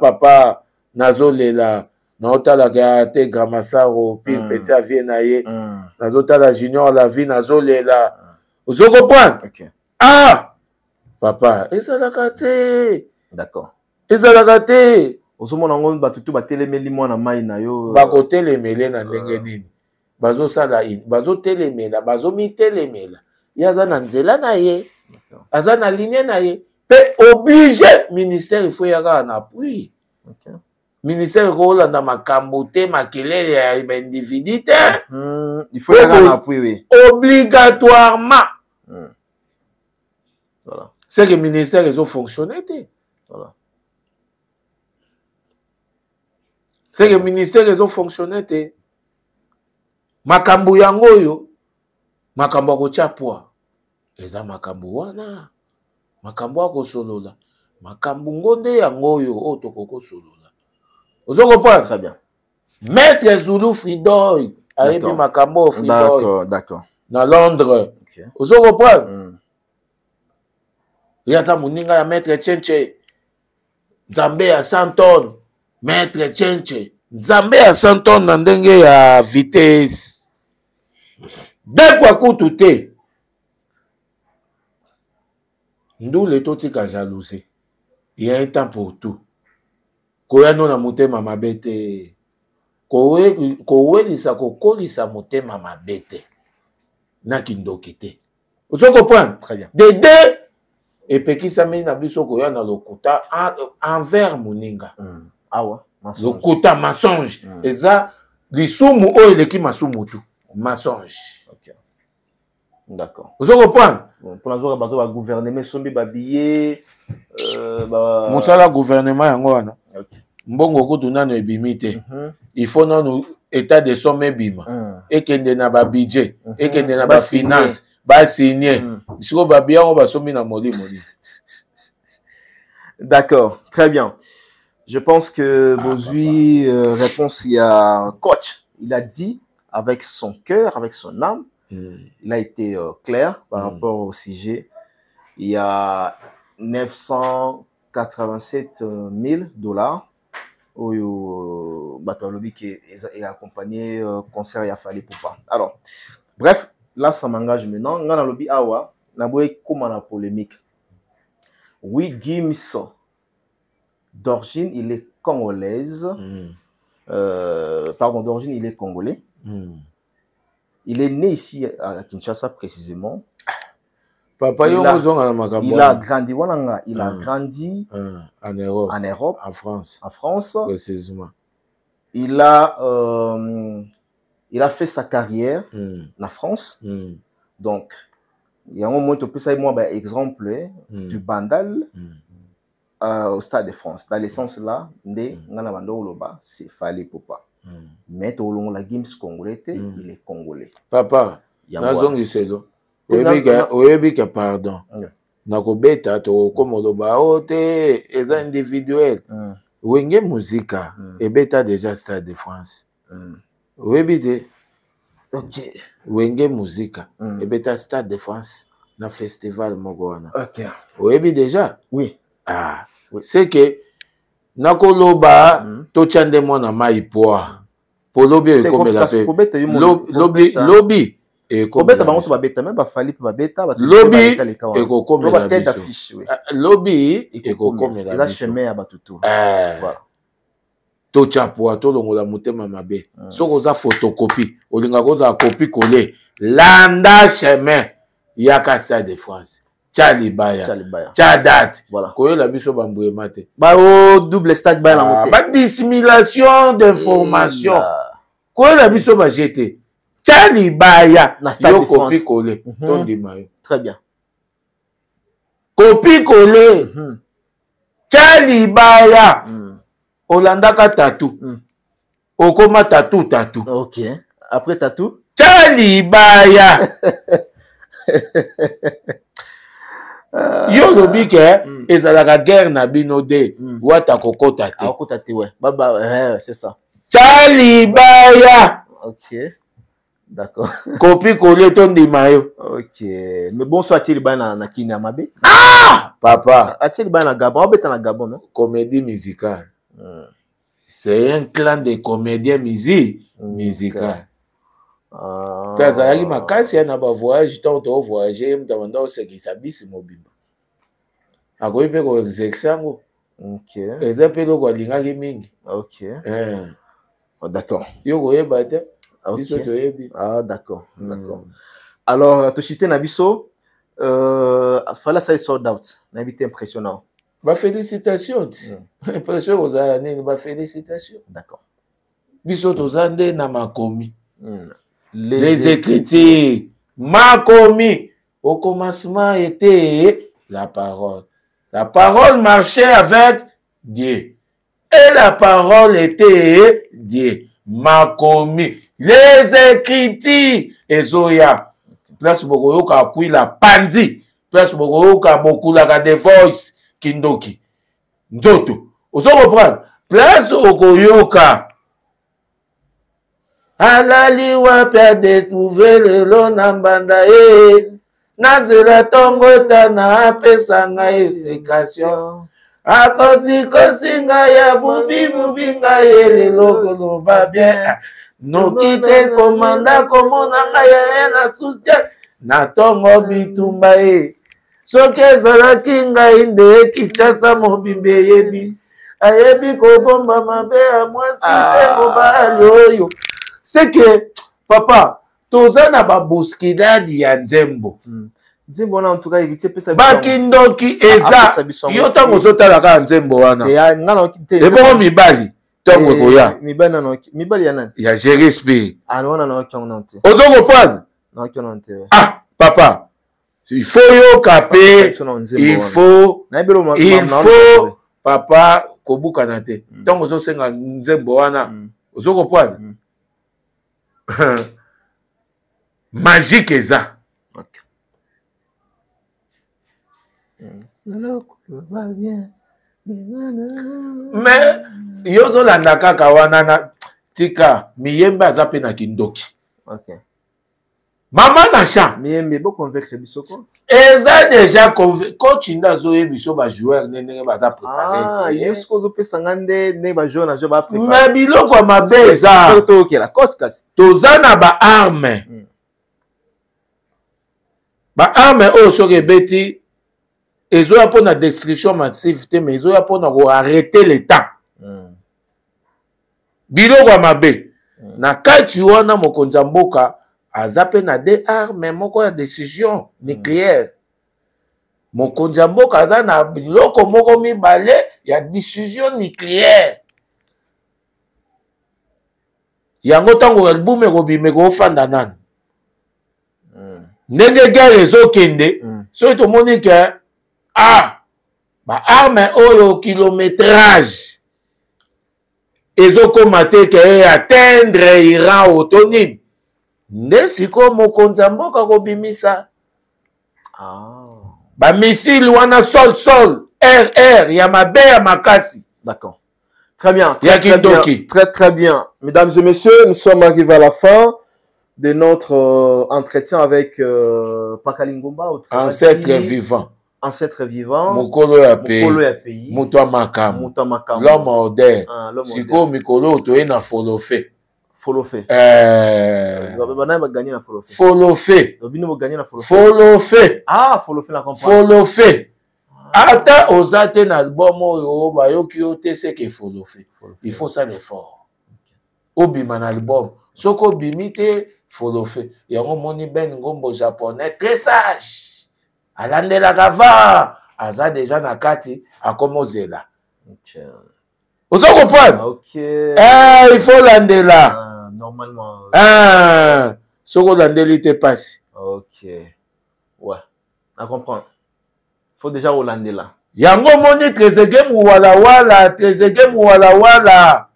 papa nazolela naotalaka te Gramasaro pire petit avie na ye nazotala Junior la vie nazolela ozokomprendre ah papa ezalaka te d'accord ezalaka te ozomona ngo batutu batelemeli mwana mai na yo bakotelemele na ndenge nini bazosala bazotelemela bazomitelemela ye aza na nzela na ye aza na ligne na ye mpe oblige ministère ifo yaka na appui ministère ekolanda makambo te makelele ya baindividu te il faut yaka na appui oui obligatoirement voilà c'est que ministère ezofonctionne te voilà c'est que le ministère est fonctionné te makambo yango yo makambo akotia poa eza makambo wana makambo akosolola makambo ngonde yango yo otokoko solola ozoko très bien maître Zulu Fridoy ayebi makambo Fridoy d'accord na Londres ozoko prendre yaza muninga ya maître Chenche Nzambe ya 100 tonnes maître Chenche Nzambe ya 100 tonnes na ndenge ya vitesse 2 fois kutu te ndule totika jalousie il y a un temps pour tout koya no na motema mabe te kowelisa kokolisa motema mabe te na kindoki te ozo comprendre Très bien. dede epekisami na biso koya na lokuta envers moninga Awa, mensonge. lokuta mensonge eza lisumu oyo eleki masumu tu mensonge. Ok. D'accord. ozo comprendre Pour l'instant, bateau va gouvernement sombi babillé mosala gouvernement yango wana Ok. mbongo kutu nano ebimi te il faut nano état de somme ebima ekende na ba budget ekende na ba finance ba signer siko babia on ba sombi na moli. D'accord, très bien. Je pense que Bozui réponse il y a un coach. Il a dit avec son cœur, avec son âme. Il a été clair par rapport au sujet. Il y a 987 000 $. Au Batalobi qui est accompagné concert et affalé pour pas. Alors, bref, là ça m'engage maintenant. Dans le lobby awa, na boye comment la polémique. Oui, Gims d'origine il est congolaise. Pardon, d'origine il est congolais. Il est né ici à Kinshasa précisément. Papa, il a grandi, il a grandi en Europe, en France. Précisément. Il a fait sa carrière en France. Donc, il y a un moment où un exemple du Bandal au Stade de France. Dans le sens là, c'est Fali Popa. Mais la Gims congolais, il est congolais. Papa, oyebika pardon. Nakobeta to komoloba ote eza individuel. Wenge muzika ebeta déjà Stade de France. Oyebite. OK. Wenge muzika ebeta Stade de France na festival mogwana. OK. Oyebi déjà? Oui. Ah, oui. C'est que nakoloba to chande mona maipoa. Polobi e comme la paix. Lobby et comme beta bango to babeta même ba fali pe babeta ba lobby et comme la tête d'affiche. Lobby et comme la la chemin ya batutu. Voilà. To chapoa to longola motema mabe. Soko za photocopie, olinga koza copie coller. Landa chemin ya Stade de France. Tchalibaya. Tchadat. Voilà. Koyo la biso bamboué mate. Ba o double stade ba la montée. Ba dissimulation d'information. Koyo la biso ba jeté. Tchalibaya. Na Stade de France. Copie collé. Tondi mayo. Très bien. Copie collé. Tchalibaya. Olandaka tatou. Okoma tatou. OK. Après tatou. Tchalibaya. Yo lobi ke ezalaka guerre na bino de wata kokota te. Kokota te ouais. Baba c'est ça. Tchalibaya. OK. D'accord. Copie collé ton dimayo. OK. Mais bon soit il ba na kina mabe. Ah papa, a-t-il ba na Gabon, obeta na Gabon non? Comédie musicale. C'est un clan de comédiens musicaux. Kazalaki makasi ya na ba voyage tant to voyager mtawanda osekisa bisi mobimba. Akoyi pe ko exerçango. OK. Eza pe loko alingaki mingi. OK. D'accord. Yo koyeba te. Biso toyebi. Ah d'accord. D'accord. Alors to chité na biso fallait ça sold out. Na bité impressionnant. Ba félicitations. Impression aux années ba félicitations. D'accord. Biso tozande na makomi. Les Écritures, Makomi, au commencement était la parole. La parole marchait avec Dieu. Et la parole était Dieu. Makomi, les Écritures, Ezoya. Place Bogoyoka kui la pandi. Place Bogoyoka beaucoup la de voice Kindoki. Ndoto. Vous comprenez? Place Bogoyoka. Alali wapi adetrouve lelo na mbanda e nazela tongo tana apesa ngai explication akosi ngai ya bubi ngai lelo koloba bien noki te komanda komona ngai na susia na tongo bitumba e soki ezalaki ngai nde Kinshasa mobimba eyebi ayebi kobomba mabe ya mwasi te mobali oyo. C'est que papa toza na baboskidadi ya nzembo. Nzembo na en tout cas héritier pesa bakindoki eza yo tango ozotala kaka nzembo wana ebongo mibali ntango ekoya mibali ya nani ya Géris mpe wana na okiongo te ozokopana na okiongo te papa il faut yoka pe il faut papa kobukana te ntango ozosenga nzembo wana ozokopana magique eza mais yozolanda kaka wana na tika miyembe aza pe na kindoki mama na champ miyembe boconvaincre biso ko eza déjà coach nda azoyebi biso bajoueur ndenge baza préparé yo siko ozopesanga nde ndenge bajoueur na jo bapréparé mais biloko ya mabe eza toza na baarme baarme oyo soki ebeti ezoya mpona destruction massive te mais ezoya mpona koarrêter le temps biloko ya mabe na kati wana mokonzi ya mboka aza mpe na de arme moko ya décision nucléaire mokonzi ya mboka aza na biloko moko mibale ya décision nucléaire yango ntango album ekobima ekofanda nani ndenge guerre ezokende soki tomoni ke baarme oyo kilométrage ezokoma te ke atteindre Iran oto nini nde sikoyo mokonzi ya mboka kobimisa bamisile wana sol air ya mabe ya makasi. D'accord. Très bien. Très bien. Mesdames et messieurs, nous sommes arrivés à la fin de notre entretien avec Pakalingomba. Ancêtre vivant. Ancêtre vivant. Mokolo ya pays. Muto makamu. L'homme moderne. Siko mikolo toye na folofe. Folofe. Folofe. Folofe. Ah, Folofe la comprend. Folofe. Ata osate na album oyo bayoki yo te seke Folofe. Il faut ça l'effort. Obima na album. Soko bimite Folofe. Yango moni Ben Ngombo japonais très sage. Alandela kava. Aza déjà na kati akomozela. Vous comprenez? Ok. Il faut landela. Normalement. Soko landeli te passe. Ok. Ouais. À comprendre. Faut déjà Hollande là. Yango moni Trezegem wala.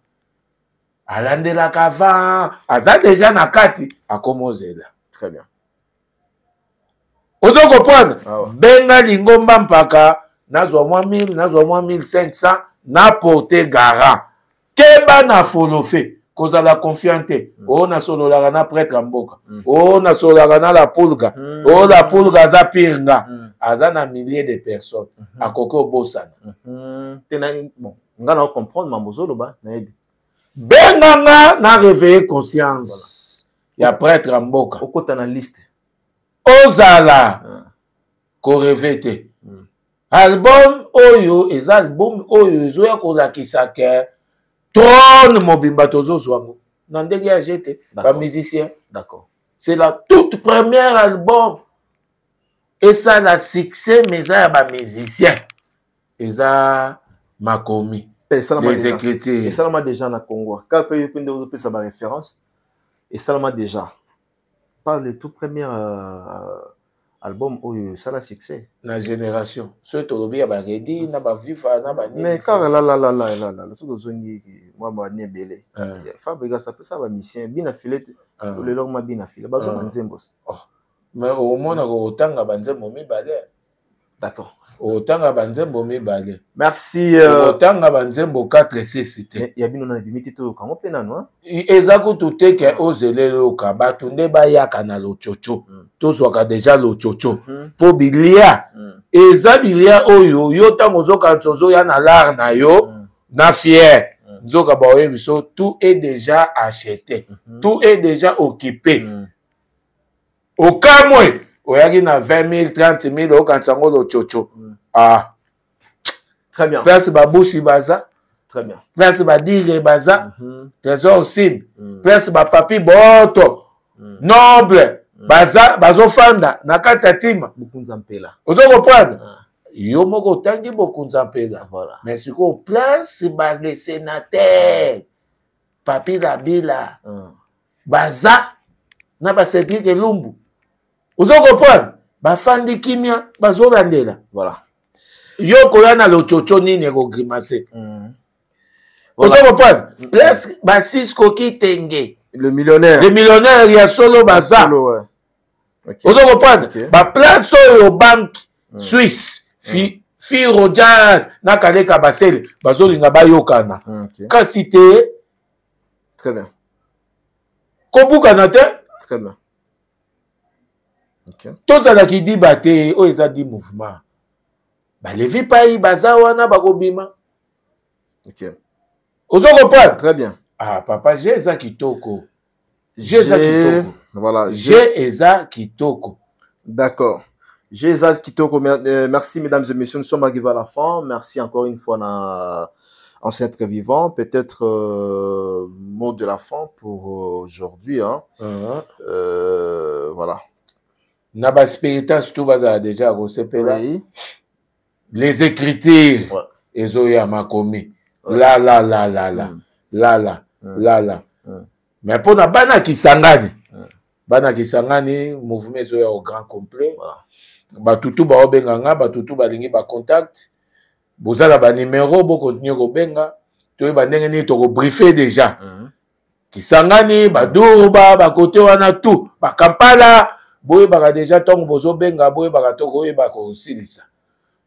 Alandela kava. Aza déjà na kati akomozela. Très bien. Ozo comprendre? Benga lingomba mpaka nazwa mwa 1000, nazwa mwa 1500 na porter garant. Keba na Folofe. Kozala confiante. O na sololaka na prêtre mboka. O na sololaka na la pulga. O la pulga za pirnga. Aza na milliers de personnes. Akoko obosana. Bon, nga na comprendre mamozolo ba na yebi. Benganga na réveiller conscience. Ya prêtre mboka. Okota na liste. Ozala. Ko revete. Album oyo eza album oyo ezoya kolakisa ke trône mobimba tozozwango na ndenge ya jete ba musicien. D'accord. C'est la toute première album et ça la succès mais ça ba musicien eza makomi les écritures et ça m'a déjà na Congo quand peut y de ça ba référence et ça m'a déjà par le tout premier album oyo ça la succès na génération ce tolobi ya ba redi na ba viva na ba mais car là ce que zongi moi ba nebele fabrica ça peut ça ba mission bina filette le long ma bina file bazo nzembo mais au mona ko tanga banzembo mibale. D'accord. Otanga banzembo mibale. Merci otanga banzembo 4-6 te ya bino na bimiti to kango pe nano ezaku tuteke ozelelo ka batu nde bayaka na lochocho tozwaka déjà lochocho po bilia eza bilia oyo yo tango zoka tozo ya na lar na yo na fier nzoka ba oyebi so tout est déjà acheté tout est déjà occupé au kamwe oyaki na 20 000 30 000 okansango lochocho très bien place babusi baza Très bien. Place Badire Baza, Trésor Sim, Place Bapapi Boto, Noble, Baza, Bazofanda, Nakata Tima. Bukunzampela. Vous comprenez? Yo moko tangi Bukunzampela. Voilà. Mais ce qu'on place, base les sénateurs, Papi Labila, Baza, n'a pas Cédric Lumbu. Vous comprenez? Bafandi Kimia, Bazolandela. Voilà. Yo koyana lo chocho nini ko grimacer. Voilà. Vous comprenez? Place Basis Koki Tenge. Le millionnaire. Le millionnaire, il y a solo Baza. Ouais. Okay. Vous comprenez? Okay. Ba place au banque suisse. Fi Rogers, Nakale Kabasele, Bazolinga Bayokana. Okay. Quand cité. Très bien. Kobukanate. Très bien. Ok. Tout ça qui dit bate, oh, ils ont dit mouvement. Bah, les vies pays, Baza, wana, Bagobima. Ok. Vous comprenez? Très bien. Ah, papa, j'ai ça qui toko. J'ai ça qui toko. Voilà. J'ai ça qui toko. D'accord. J'ai ça qui toko. Merci, mesdames et messieurs. Nous sommes arrivés à la fin. Merci encore une fois en s'être vivant. Peut-être mot de la fin pour aujourd'hui. Hein. Voilà. Naba spiritas tout baza déjà recépé Oui. Les écritures. Ouais. Ezoya makomi. Ouais. Là. Mais pour na bana kisangani. Bana kisangani, mouvement ezoya au grand complet. Voilà. Batutu ba obenganga, batutu ba lingi ba contact. Bozala ba numéro, bo continuer ko benga. To ba ndenge ni to ko briefer déjà. Kisangani, ba Durba, ba côté wana tout, ba Kampala. Boye baka déjà tongo bozo benga boye baka toko ye baka osilisa.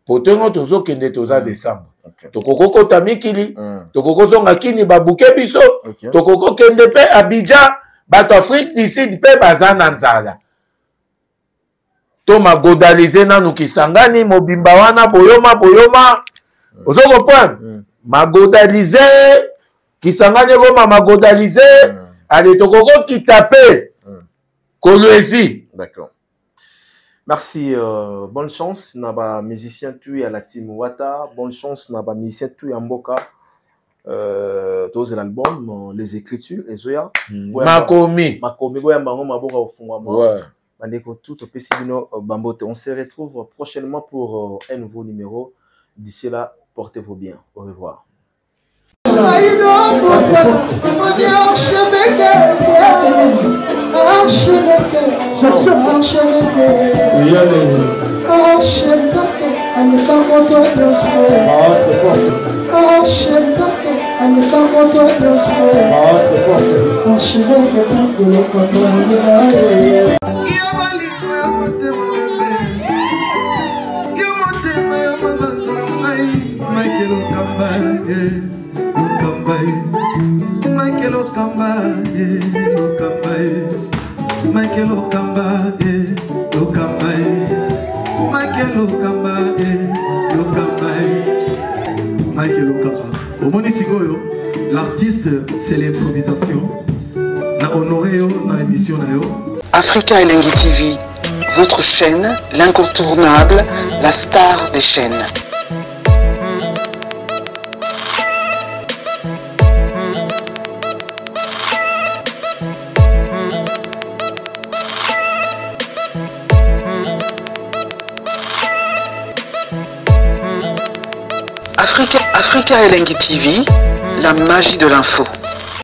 Potengo tozo kende toza décembre. Tokoko kota mikili, tokoko zonga kini babuke biso, tokoko kende pe Abidjan, bato Afrique du Sud pe bazana nzala. To magodalize nanu kisangani mobimba wana boyoma. Ozo comprendre? Magodalize kisangani goma magodalize, ale tokoko kitape. Kolwezi. D'accord. Merci. Bonne chance. Naba musicien tu à la team Wata. Bonne chance. Naba musicien tu à Mboka. Tous l'album, les écritures, les zoya. Makomi. Boya Mango Maboka au fond. Ouais. Bandeko tout au Pessimino Bambote. On se retrouve prochainement pour un nouveau numéro. D'ici là, portez-vous bien. Au revoir. L'artiste, c'est l'improvisation. Na honoré dans l'émission. Africa Elengi TV, votre chaîne, l'incontournable, la star des chaînes. Africa Elengi TV, la magie de l'info.